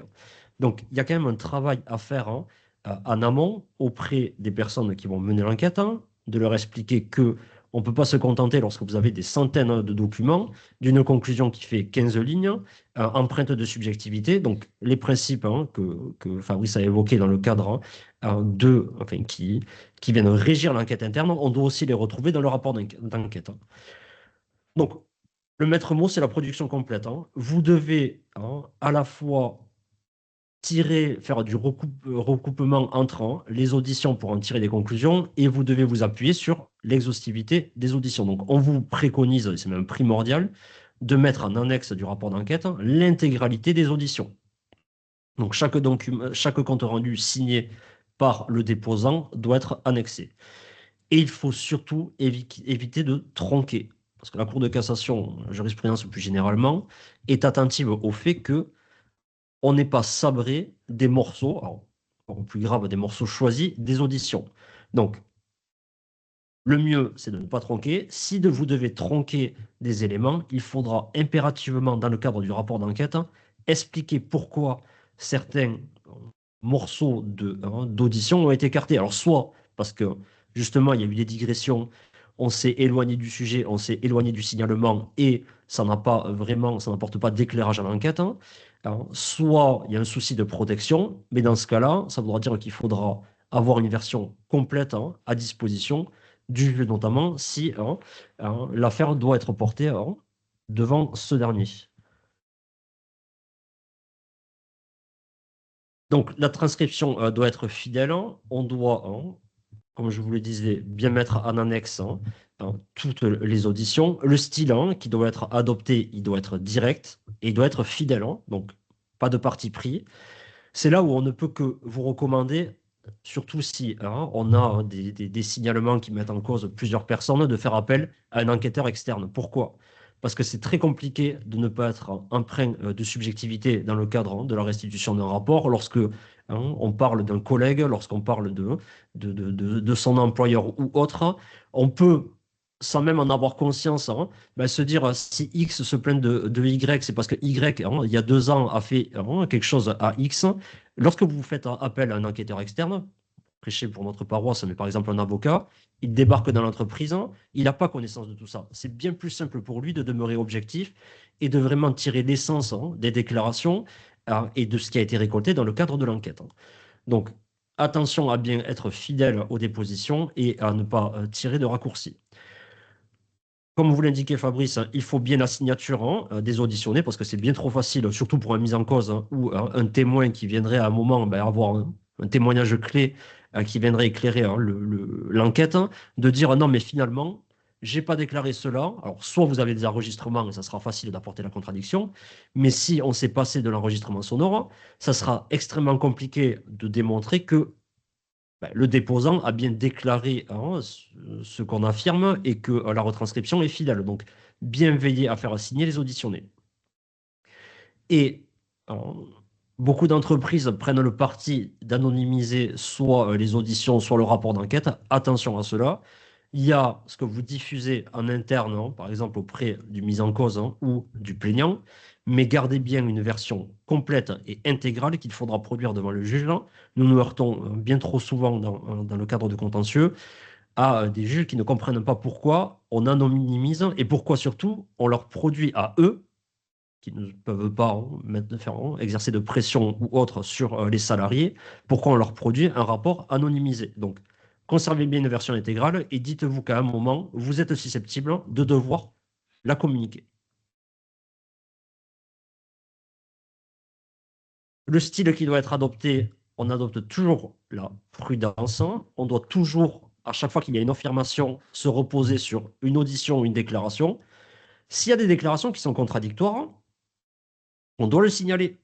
Donc, il y a quand même un travail à faire en amont auprès des personnes qui vont mener l'enquête, de leur expliquer que on ne peut pas se contenter, lorsque vous avez des centaines de documents, d'une conclusion qui fait 15 lignes, empreinte de subjectivité. Donc, les principes que Fabrice a évoqués dans le cadre qui viennent régir l'enquête interne, on doit aussi les retrouver dans le rapport d'enquête. Donc, le maître mot, c'est la production complète. Vous devez à la fois faire du recoupement entre les auditions pour en tirer des conclusions, et vous devez vous appuyer sur l'exhaustivité des auditions. Donc, on vous préconise, et c'est même primordial, de mettre en annexe du rapport d'enquête l'intégralité des auditions. Donc, chaque compte rendu signé par le déposant doit être annexé. Et il faut surtout éviter de tronquer. Parce que la Cour de cassation, la jurisprudence plus généralement, est attentive au fait que on n'est pas sabré des morceaux, alors, encore plus grave, des morceaux choisis des auditions. Donc, le mieux, c'est de ne pas tronquer. Si vous devez tronquer des éléments, il faudra impérativement, dans le cadre du rapport d'enquête, expliquer pourquoi certains morceaux d'audition ont été écartés. Alors, soit parce que, justement, il y a eu des digressions, on s'est éloigné du sujet, on s'est éloigné du signalement, et ça n'apporte pas d'éclairage à l'enquête. Soit il y a un souci de protection, mais dans ce cas-là, ça voudra dire qu'il faudra avoir une version complète à disposition du juge, notamment si l'affaire doit être portée devant ce dernier. Donc, la transcription doit être fidèle. On doit, comme je vous le disais, bien mettre en annexe toutes les auditions. Le style qui doit être adopté, il doit être direct et il doit être fidèle. Donc, pas de parti pris. C'est là où on ne peut que vous recommander, surtout si on a des signalements qui mettent en cause plusieurs personnes, de faire appel à un enquêteur externe. Pourquoi? Parce que c'est très compliqué de ne pas être empreint de subjectivité dans le cadre de la restitution d'un rapport lorsque on parle d'un collègue, lorsqu'on parle de son employeur ou autre. On peut, sans même en avoir conscience, se dire si X se plaint de Y, c'est parce que Y, il y a 2 ans, a fait quelque chose à X. Lorsque vous faites appel à un enquêteur externe, prêcher pour notre paroisse, mais par exemple un avocat, il débarque dans l'entreprise, il n'a pas connaissance de tout ça. C'est bien plus simple pour lui de demeurer objectif et de vraiment tirer l'essence des déclarations et de ce qui a été récolté dans le cadre de l'enquête. Donc, attention à bien être fidèle aux dépositions et à ne pas tirer de raccourcis. Comme vous l'indiquez, Fabrice, hein, il faut bien la signature des auditionnés parce que c'est bien trop facile, surtout pour une mise en cause ou un témoin qui viendrait à un moment avoir un témoignage clé qui viendrait éclairer l'enquête, de dire non, mais finalement, j'ai pas déclaré cela. Alors, soit vous avez des enregistrements et ça sera facile d'apporter la contradiction, mais si on s'est passé de l'enregistrement sonore, ça sera extrêmement compliqué de démontrer que le déposant a bien déclaré ce qu'on affirme et que la retranscription est fidèle. Donc, bien veiller à faire signer les auditionnés. Et euh, beaucoup d'entreprises prennent le parti d'anonymiser soit les auditions, soit le rapport d'enquête. Attention à cela. Il y a ce que vous diffusez en interne, par exemple auprès du mis en cause ou du plaignant, mais gardez bien une version complète et intégrale qu'il faudra produire devant le juge. Nous nous heurtons bien trop souvent dans le cadre de contentieux à des juges qui ne comprennent pas pourquoi on anonymise et pourquoi surtout on leur produit à eux qui ne peuvent pas exercer de pression ou autre sur les salariés, pourquoi on leur produit un rapport anonymisé. Donc, conservez bien une version intégrale et dites-vous qu'à un moment, vous êtes susceptible de devoir la communiquer. Le style qui doit être adopté, on adopte toujours la prudence. On doit toujours, à chaque fois qu'il y a une affirmation, se reposer sur une audition ou une déclaration. S'il y a des déclarations qui sont contradictoires, on doit le signaler.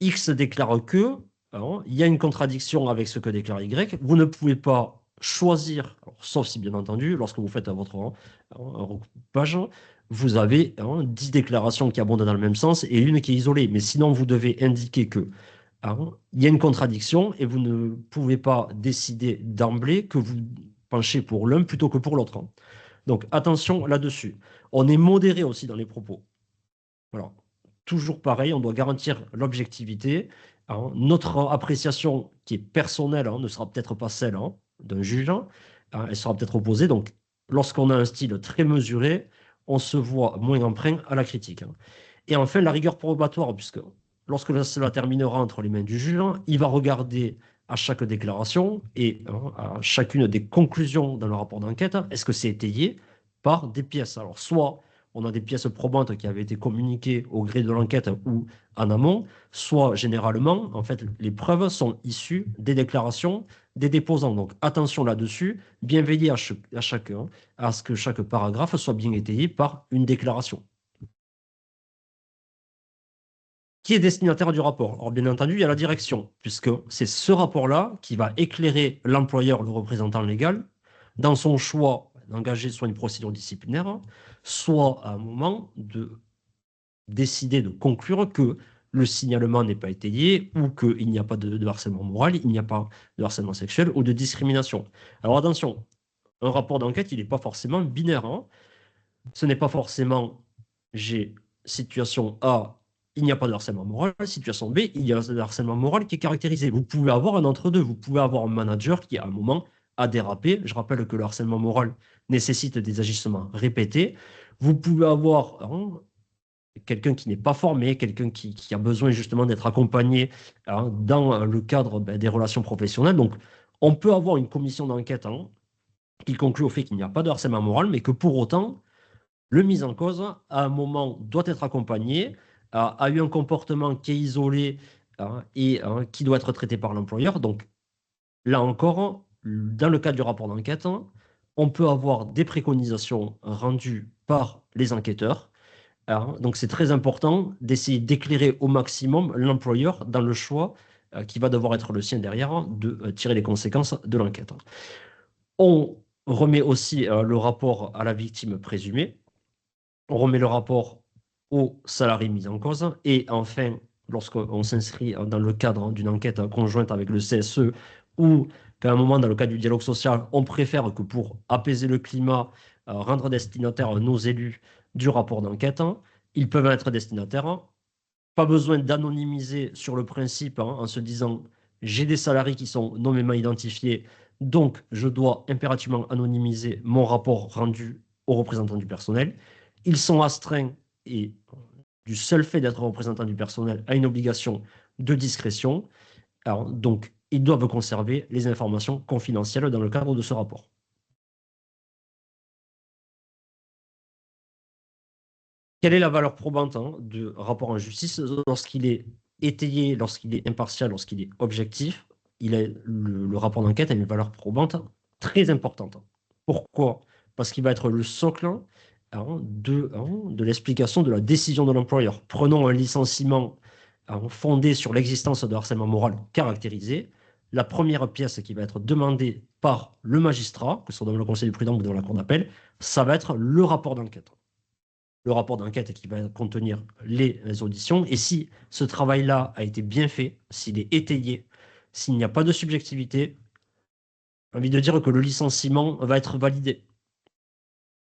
X déclare que, alors, il y a une contradiction avec ce que déclare Y. Vous ne pouvez pas choisir, alors, sauf si bien entendu, lorsque vous faites votre recoupage, vous avez 10 déclarations qui abondent dans le même sens et une qui est isolée. Mais sinon, vous devez indiquer que il y a une contradiction et vous ne pouvez pas décider d'emblée que vous penchez pour l'un plutôt que pour l'autre. Donc attention là-dessus. On est modéré aussi dans les propos. Alors, toujours pareil, on doit garantir l'objectivité. Notre appréciation qui est personnelle ne sera peut-être pas celle d'un juge. Elle sera peut-être opposée. Donc, lorsqu'on a un style très mesuré, on se voit moins emprunt à la critique. Et enfin, la rigueur probatoire, puisque lorsque cela terminera entre les mains du juge, il va regarder à chaque déclaration et à chacune des conclusions dans le rapport d'enquête, est-ce que c'est étayé par des pièces? Alors, soit on a des pièces probantes qui avaient été communiquées au gré de l'enquête ou en amont, soit généralement, en fait, les preuves sont issues des déclarations des déposants. Donc, attention là-dessus, bien veiller à ce que chaque paragraphe soit bien étayé par une déclaration. Qui est destinataire du rapport? Alors, bien entendu, il y a la direction, puisque c'est ce rapport-là qui va éclairer l'employeur, le représentant légal, dans son choix d'engager soit une procédure disciplinaire, soit à un moment de décider de conclure que le signalement n'est pas étayé ou qu'il n'y a pas de harcèlement moral, il n'y a pas de harcèlement sexuel ou de discrimination. Alors attention, un rapport d'enquête, il n'est pas forcément binaire. Ce n'est pas forcément j'ai situation A, il n'y a pas de harcèlement moral, situation B, il y a un harcèlement moral qui est caractérisé. Vous pouvez avoir un entre-deux, vous pouvez avoir un manager qui à un moment a dérapé. Je rappelle que le harcèlement moral nécessite des agissements répétés. Vous pouvez avoir quelqu'un qui n'est pas formé, quelqu'un qui a besoin justement d'être accompagné dans le cadre des relations professionnelles. Donc, on peut avoir une commission d'enquête qui conclut au fait qu'il n'y a pas de harcèlement moral, mais que pour autant, le mis en cause, à un moment, doit être accompagné, a eu un comportement qui est isolé et qui doit être traité par l'employeur. Donc, là encore, dans le cadre du rapport d'enquête, on peut avoir des préconisations rendues par les enquêteurs. Donc, c'est très important d'essayer d'éclairer au maximum l'employeur dans le choix qui va devoir être le sien derrière de tirer les conséquences de l'enquête. On remet aussi le rapport à la victime présumée. On remet le rapport au salarié mis en cause. Et enfin, lorsqu'on s'inscrit dans le cadre d'une enquête conjointe avec le CSE ou qu'à un moment, dans le cadre du dialogue social, on préfère que pour apaiser le climat, rendre destinataire nos élus du rapport d'enquête, ils peuvent être destinataires. Pas besoin d'anonymiser sur le principe en se disant j'ai des salariés qui sont nommément identifiés, donc je dois impérativement anonymiser mon rapport rendu aux représentants du personnel. Ils sont astreints et du seul fait d'être représentant du personnel à une obligation de discrétion. Alors, donc, ils doivent conserver les informations confidentielles dans le cadre de ce rapport. Quelle est la valeur probante du rapport en justice lorsqu'il est étayé, lorsqu'il est impartial, lorsqu'il est objectif? Le rapport d'enquête a une valeur probante très importante. Pourquoi? Parce qu'il va être le socle de l'explication de la décision de l'employeur. Prenons un licenciement fondé sur l'existence de harcèlement moral caractérisé. La première pièce qui va être demandée par le magistrat, que ce soit dans le conseil du prud'homme ou dans la cour d'appel, ça va être le rapport d'enquête. Le rapport d'enquête qui va contenir les auditions. Et si ce travail-là a été bien fait, s'il est étayé, s'il n'y a pas de subjectivité, j'ai envie de dire que le licenciement va être validé,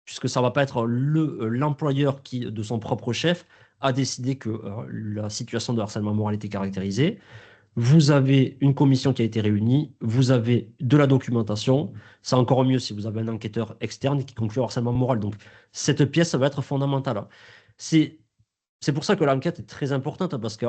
puisque ça ne va pas être l'employeur qui, de son propre chef, a décidé que la situation de harcèlement moral était caractérisée. Vous avez une commission qui a été réunie, vous avez de la documentation. C'est encore mieux si vous avez un enquêteur externe qui conclut au harcèlement moral. Donc, cette pièce va être fondamentale. C'est c'est pour ça que l'enquête est très importante, parce que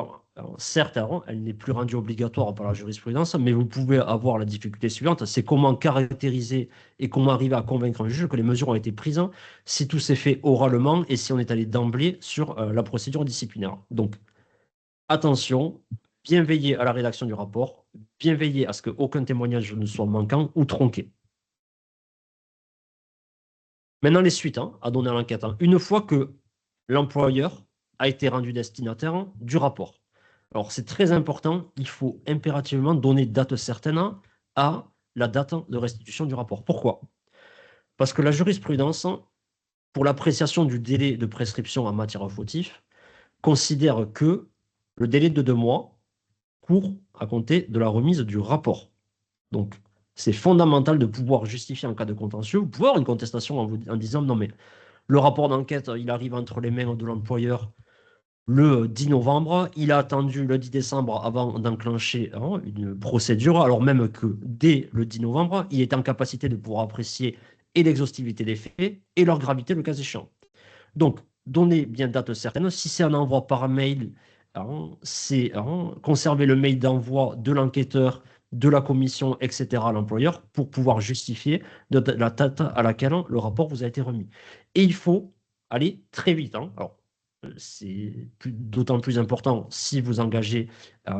certes, elle n'est plus rendue obligatoire par la jurisprudence, mais vous pouvez avoir la difficulté suivante, c'est comment caractériser et comment arriver à convaincre un juge que les mesures ont été prises si tout s'est fait oralement et si on est allé d'emblée sur la procédure disciplinaire. Donc, attention, bien veiller à la rédaction du rapport, bien veiller à ce qu'aucun témoignage ne soit manquant ou tronqué. Maintenant, les suites à donner à l'enquête. Une fois que l'employeur a été rendu destinataire du rapport. Alors, c'est très important, il faut impérativement donner date certaine à la date de restitution du rapport. Pourquoi? Parce que la jurisprudence, pour l'appréciation du délai de prescription en matière fautif, considère que le délai de 2 mois court à compter de la remise du rapport. Donc, c'est fondamental de pouvoir justifier en cas de contentieux, ou pouvoir une contestation en disant non mais le rapport d'enquête, il arrive entre les mains de l'employeur le 10 novembre. Il a attendu le 10 décembre avant d'enclencher une procédure, alors même que dès le 10 novembre, il est en capacité de pouvoir apprécier et l'exhaustivité des faits et leur gravité le cas échéant. Donc, donnez bien date certaine. Si c'est un envoi par mail, c'est conserver le mail d'envoi de l'enquêteur, de la commission, etc. à l'employeur pour pouvoir justifier de la date à laquelle le rapport vous a été remis. Et il faut aller très vite. Alors, c'est d'autant plus important si vous engagez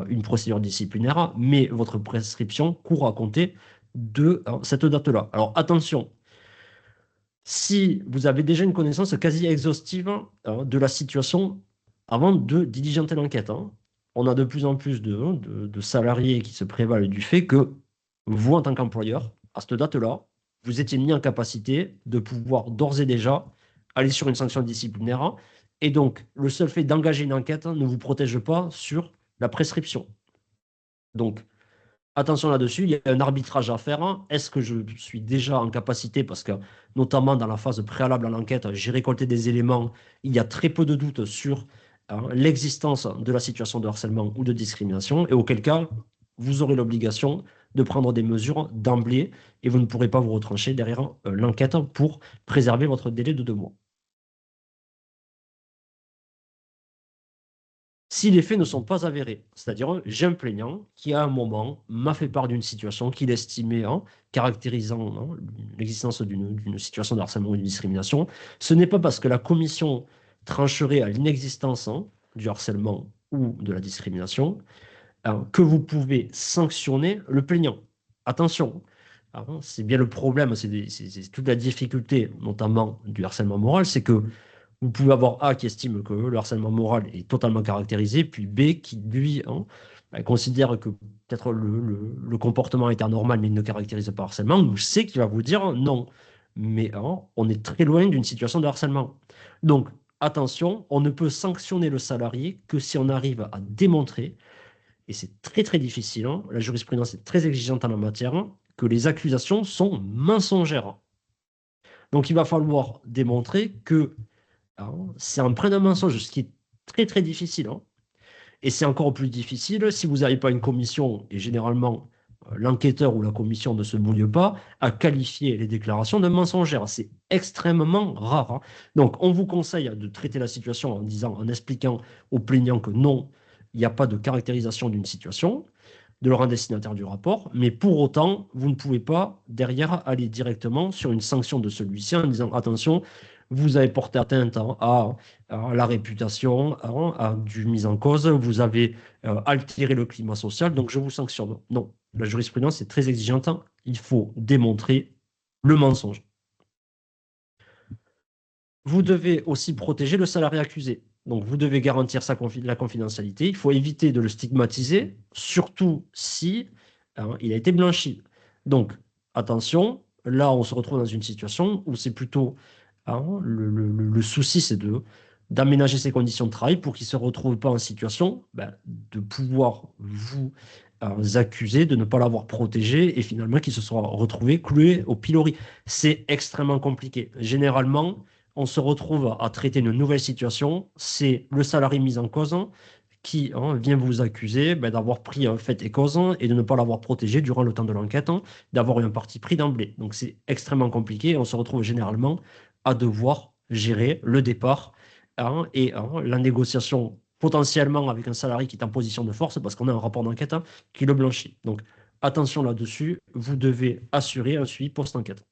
une procédure disciplinaire, mais votre prescription court à compter de cette date-là. Alors, attention, si vous avez déjà une connaissance quasi exhaustive de la situation avant de diligenter l'enquête. On a de plus en plus de salariés qui se prévalent du fait que vous, en tant qu'employeur, à cette date-là, vous étiez mis en capacité de pouvoir d'ores et déjà aller sur une sanction disciplinaire. Et donc, le seul fait d'engager une enquête ne vous protège pas sur la prescription. Donc, attention là-dessus, il y a un arbitrage à faire. Est-ce que je suis déjà en capacité, parce que notamment dans la phase préalable à l'enquête, j'ai récolté des éléments, il y a très peu de doutes sur l'existence de la situation de harcèlement ou de discrimination, et auquel cas, vous aurez l'obligation de prendre des mesures d'emblée, et vous ne pourrez pas vous retrancher derrière l'enquête pour préserver votre délai de 2 mois. Si les faits ne sont pas avérés, c'est-à-dire j'ai un plaignant qui à un moment m'a fait part d'une situation qu'il estimait caractérisant l'existence d'une situation de harcèlement ou de discrimination, ce n'est pas parce que la commission trancherait à l'inexistence du harcèlement ou de la discrimination que vous pouvez sanctionner le plaignant. Attention, c'est bien le problème, c'est toute la difficulté, notamment du harcèlement moral, c'est que vous pouvez avoir A qui estime que le harcèlement moral est totalement caractérisé, puis B qui, lui, considère que peut-être le comportement est anormal, mais il ne caractérise pas harcèlement, ou C qui va vous dire non. Mais on est très loin d'une situation de harcèlement. Donc, attention, on ne peut sanctionner le salarié que si on arrive à démontrer, et c'est très très difficile, la jurisprudence est très exigeante en la matière, que les accusations sont mensongères. Donc, il va falloir démontrer que c'est un de mensonge, ce qui est très très difficile. Et c'est encore plus difficile si vous n'avez pas une commission, et généralement l'enquêteur ou la commission ne se mouille pas à qualifier les déclarations de mensongères. C'est extrêmement rare. Donc on vous conseille de traiter la situation en disant, en expliquant aux plaignants que non, il n'y a pas de caractérisation d'une situation, de le rendre destinataire du rapport, mais pour autant, vous ne pouvez pas derrière aller directement sur une sanction de celui-ci en disant attention, vous avez porté atteinte à la réputation du mis en cause, vous avez altéré le climat social, donc je vous sanctionne. Non, la jurisprudence est très exigeante, il faut démontrer le mensonge. Vous devez aussi protéger le salarié accusé. Donc, vous devez garantir la confidentialité. Il faut éviter de le stigmatiser, surtout si il a été blanchi. Donc, attention, là, on se retrouve dans une situation où c'est plutôt le souci, c'est d'aménager ses conditions de travail pour qu'il ne se retrouve pas en situation de pouvoir vous accuser de ne pas l'avoir protégé et finalement qu'il se soit retrouvé cloué au pilori. C'est extrêmement compliqué. Généralement, on se retrouve à traiter une nouvelle situation, c'est le salarié mis en cause qui vient vous accuser d'avoir pris un fait et cause et de ne pas l'avoir protégé durant le temps de l'enquête, d'avoir eu un parti pris d'emblée. Donc c'est extrêmement compliqué et on se retrouve généralement à devoir gérer le départ et la négociation potentiellement avec un salarié qui est en position de force parce qu'on a un rapport d'enquête qui le blanchit. Donc attention là-dessus, vous devez assurer un suivi post-enquête.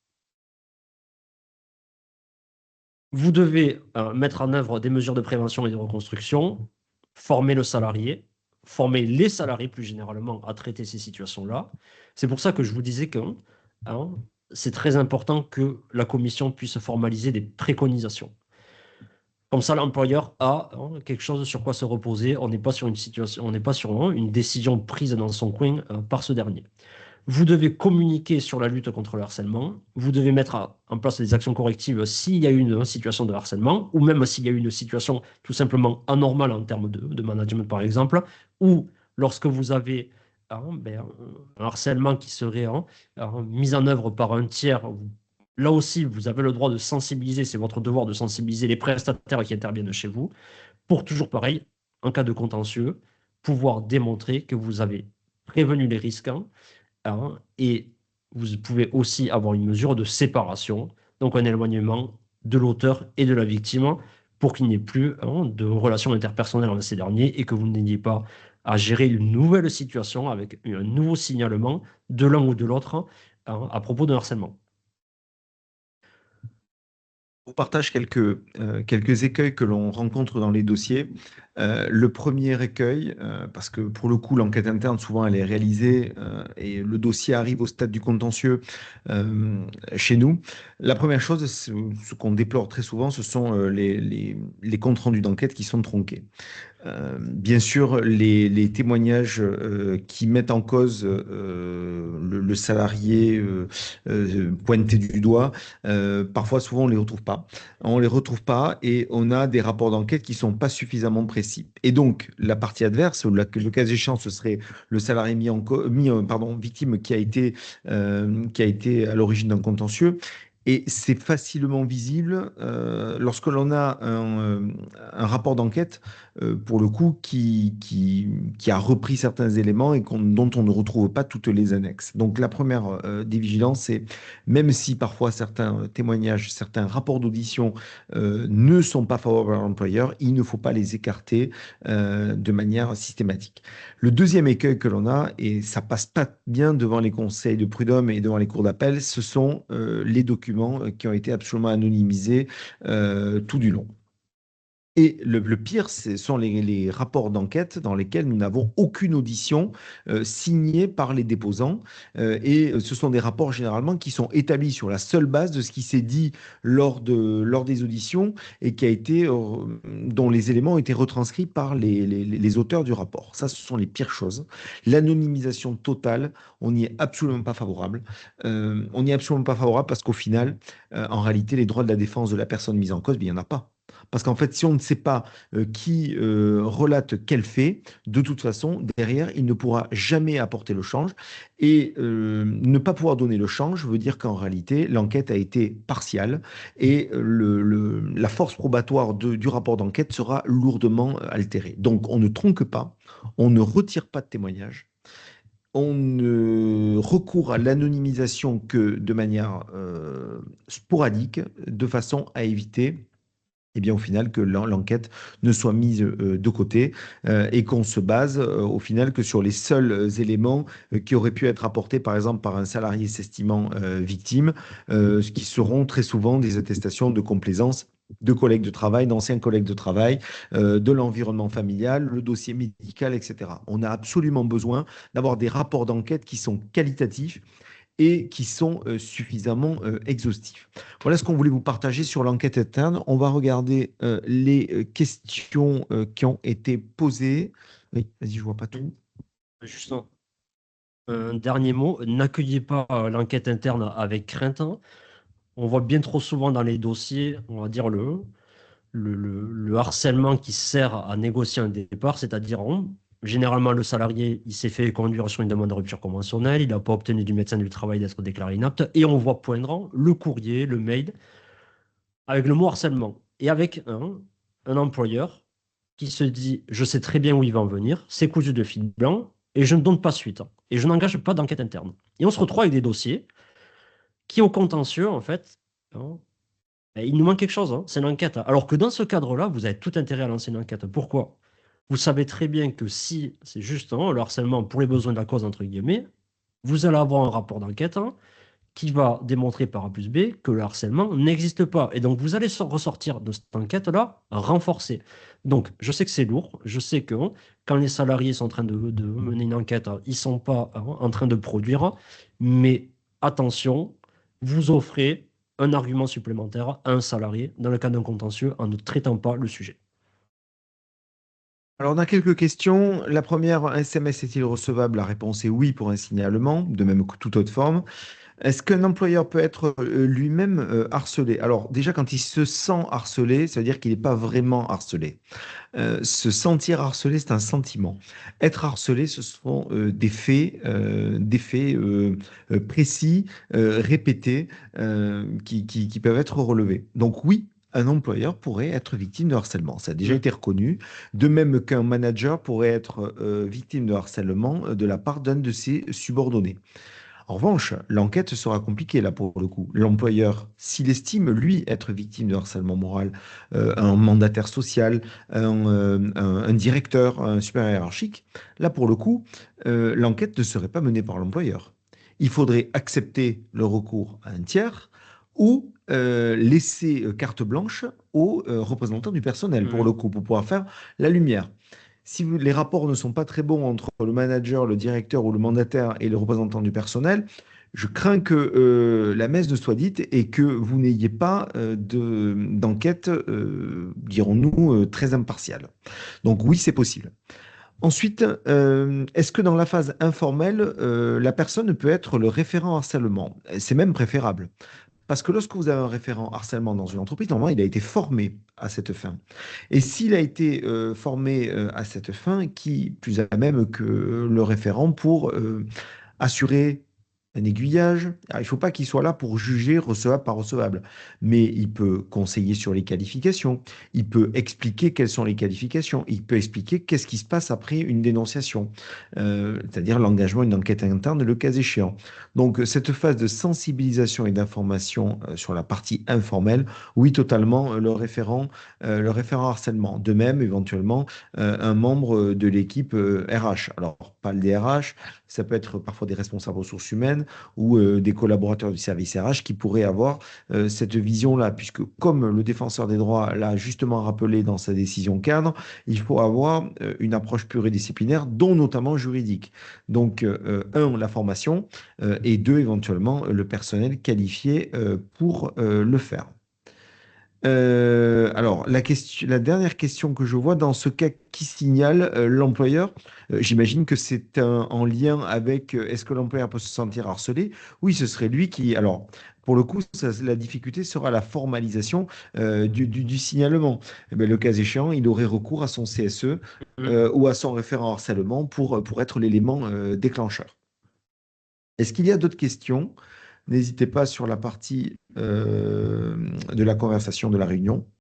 Vous devez mettre en œuvre des mesures de prévention et de reconstruction, former le salarié, former les salariés plus généralement à traiter ces situations-là. C'est pour ça que je vous disais que hein, c'est très important que la commission puisse formaliser des préconisations. Comme ça, l'employeur a quelque chose sur quoi se reposer. On n'est pas sur une situation, on n'est pas sur une décision prise dans son coin par ce dernier. Vous devez communiquer sur la lutte contre le harcèlement. Vous devez mettre en place des actions correctives s'il y a eu une situation de harcèlement, ou même s'il y a eu une situation tout simplement anormale en termes de management, par exemple, ou lorsque vous avez un harcèlement qui serait mis en œuvre par un tiers. Là aussi, vous avez le droit de sensibiliser, c'est votre devoir de sensibiliser les prestataires qui interviennent chez vous, pour toujours pareil, en cas de contentieux, pouvoir démontrer que vous avez prévenu les risques et vous pouvez aussi avoir une mesure de séparation, donc un éloignement de l'auteur et de la victime pour qu'il n'y ait plus de relations interpersonnelles entre ces derniers et que vous n'ayez pas à gérer une nouvelle situation avec un nouveau signalement de l'un ou de l'autre à propos de harcèlement. On partage quelques écueils que l'on rencontre dans les dossiers. Le premier écueil, parce que pour le coup, l'enquête interne, souvent, elle est réalisée et le dossier arrive au stade du contentieux euh, chez nous. La première chose, ce qu'on déplore très souvent, ce sont les comptes rendus d'enquête qui sont tronqués. Bien sûr, les témoignages qui mettent en cause le salarié pointé du doigt, parfois, souvent, on les retrouve pas. On les retrouve pas et on a des rapports d'enquête qui sont pas suffisamment précis. Et donc, la partie adverse, ou le cas échéant, ce serait le salarié victime qui a été à l'origine d'un contentieux. Et c'est facilement visible lorsque l'on a un rapport d'enquête pour le coup, qui a repris certains éléments et dont on ne retrouve pas toutes les annexes. Donc la première des vigilances, c'est même si parfois certains témoignages, certains rapports d'audition ne sont pas favorables à l'employeur, il ne faut pas les écarter de manière systématique. Le deuxième écueil que l'on a, et ça passe pas bien devant les conseils de prud'homme et devant les cours d'appel, ce sont les documents qui ont été absolument anonymisés tout du long. Et le pire, ce sont les rapports d'enquête dans lesquels nous n'avons aucune audition signée par les déposants. Et ce sont des rapports généralement qui sont établis sur la seule base de ce qui s'est dit lors des auditions et dont les éléments ont été retranscrits par les auteurs du rapport. Ça, ce sont les pires choses. L'anonymisation totale, on n'y est absolument pas favorable. On n'y est absolument pas favorable parce qu'au final, en réalité, les droits de la défense de la personne mise en cause, il n'y en a pas. Parce qu'en fait, si on ne sait pas qui relate quel fait, de toute façon, derrière, il ne pourra jamais apporter le change. Et ne pas pouvoir donner le change veut dire qu'en réalité, l'enquête a été partiale et la force probatoire du rapport d'enquête sera lourdement altérée. Donc, on ne tronque pas, on ne retire pas de témoignage. On ne recourt à l'anonymisation que de manière sporadique, de façon à éviter et bien au final que l'enquête ne soit mise de côté et qu'on se base au final que sur les seuls éléments qui auraient pu être apportés par exemple par un salarié s'estimant victime, ce qui seront très souvent des attestations de complaisance de collègues de travail, d'anciens collègues de travail, de l'environnement familial, le dossier médical, etc. On a absolument besoin d'avoir des rapports d'enquête qui sont qualitatifs et qui sont suffisamment exhaustifs. Voilà ce qu'on voulait vous partager sur l'enquête interne. On va regarder les questions qui ont été posées. Oui, vas-y, je vois pas tout. Juste un dernier mot, n'accueillez pas l'enquête interne avec crainte, hein. On voit bien trop souvent dans les dossiers, on va dire le harcèlement qui sert à négocier un départ, c'est-à-dire généralement le salarié, il s'est fait conduire sur une demande de rupture conventionnelle, il n'a pas obtenu du médecin du travail d'être déclaré inapte, et on voit poindre le courrier, le mail, avec le mot harcèlement, et avec un employeur qui se dit, je sais très bien où il va en venir, c'est cousu de fil blanc, et je ne donne pas suite, hein, et je n'engage pas d'enquête interne. Et on se retrouve avec des dossiers qui, au contentieux, en fait, hein, il nous manque quelque chose, hein, c'est une enquête. Alors que dans ce cadre-là, vous avez tout intérêt à lancer une enquête. Pourquoi? Vous savez très bien que si c'est juste le harcèlement pour les besoins de la cause, entre guillemets, vous allez avoir un rapport d'enquête qui va démontrer par A plus B que le harcèlement n'existe pas. Et donc, vous allez ressortir de cette enquête-là renforcée. Donc, je sais que c'est lourd. Je sais que quand les salariés sont en train de mener une enquête, ils ne sont pas en train de produire. Mais attention, vous offrez un argument supplémentaire à un salarié dans le cas d'un contentieux en ne traitant pas le sujet. Alors, on a quelques questions. La première, un SMS est-il recevable? La réponse est oui pour un signalement, de même que toute autre forme. Est-ce qu'un employeur peut être lui-même harcelé? Alors, déjà, quand il se sent harcelé, ça veut dire qu'il n'est pas vraiment harcelé. Se sentir harcelé, c'est un sentiment. Être harcelé, ce sont des faits précis, répétés, qui peuvent être relevés. Donc oui, un employeur pourrait être victime de harcèlement. Ça a déjà Mm. été reconnu. De même qu'un manager pourrait être victime de harcèlement de la part d'un de ses subordonnés. En revanche, l'enquête sera compliquée là pour le coup. L'employeur, s'il estime, lui, être victime de harcèlement moral, un mandataire social, un directeur, un supérieur hiérarchique, là pour le coup, l'enquête ne serait pas menée par l'employeur. Il faudrait accepter le recours à un tiers ou laisser carte blanche aux représentants du personnel pour le Mm. coup, pour pouvoir faire la lumière. Si les rapports ne sont pas très bons entre le manager, le directeur ou le mandataire et le représentant du personnel, je crains que la messe ne soit dite et que vous n'ayez pas d'enquête, dirons-nous, très impartiale. Donc oui, c'est possible. Ensuite, est-ce que dans la phase informelle, la personne peut être le référent harcèlement? C'est même préférable. Parce que lorsque vous avez un référent harcèlement dans une entreprise, normalement, il a été formé à cette fin. Et s'il a été formé à cette fin, qui plus à même que le référent pour assurer un aiguillage. Alors, il ne faut pas qu'il soit là pour juger recevable par recevable, mais il peut conseiller sur les qualifications, il peut expliquer quelles sont les qualifications, il peut expliquer qu'est-ce qui se passe après une dénonciation, c'est-à-dire l'engagement d'une enquête interne, le cas échéant. Donc, cette phase de sensibilisation et d'information sur la partie informelle, oui, totalement, le référent harcèlement. De même, éventuellement, un membre de l'équipe RH. Alors, pas le DRH, ça peut être parfois des responsables ressources humaines ou des collaborateurs du service RH qui pourraient avoir cette vision-là, puisque comme le défenseur des droits l'a justement rappelé dans sa décision cadre, il faut avoir une approche pluridisciplinaire, dont notamment juridique. Donc, un, la formation, et deux, éventuellement, le personnel qualifié pour le faire. Alors, la dernière question que je vois, dans ce cas, qui signale l'employeur? J'imagine que c'est en lien avec est-ce que l'employeur peut se sentir harcelé? Oui, ce serait lui qui. Alors, pour le coup, la difficulté sera la formalisation du signalement. Eh bien, le cas échéant, il aurait recours à son CSE Mm. ou à son référent harcèlement pour être l'élément déclencheur. Est-ce qu'il y a d'autres questions? N'hésitez pas sur la partie de la conversation de la réunion.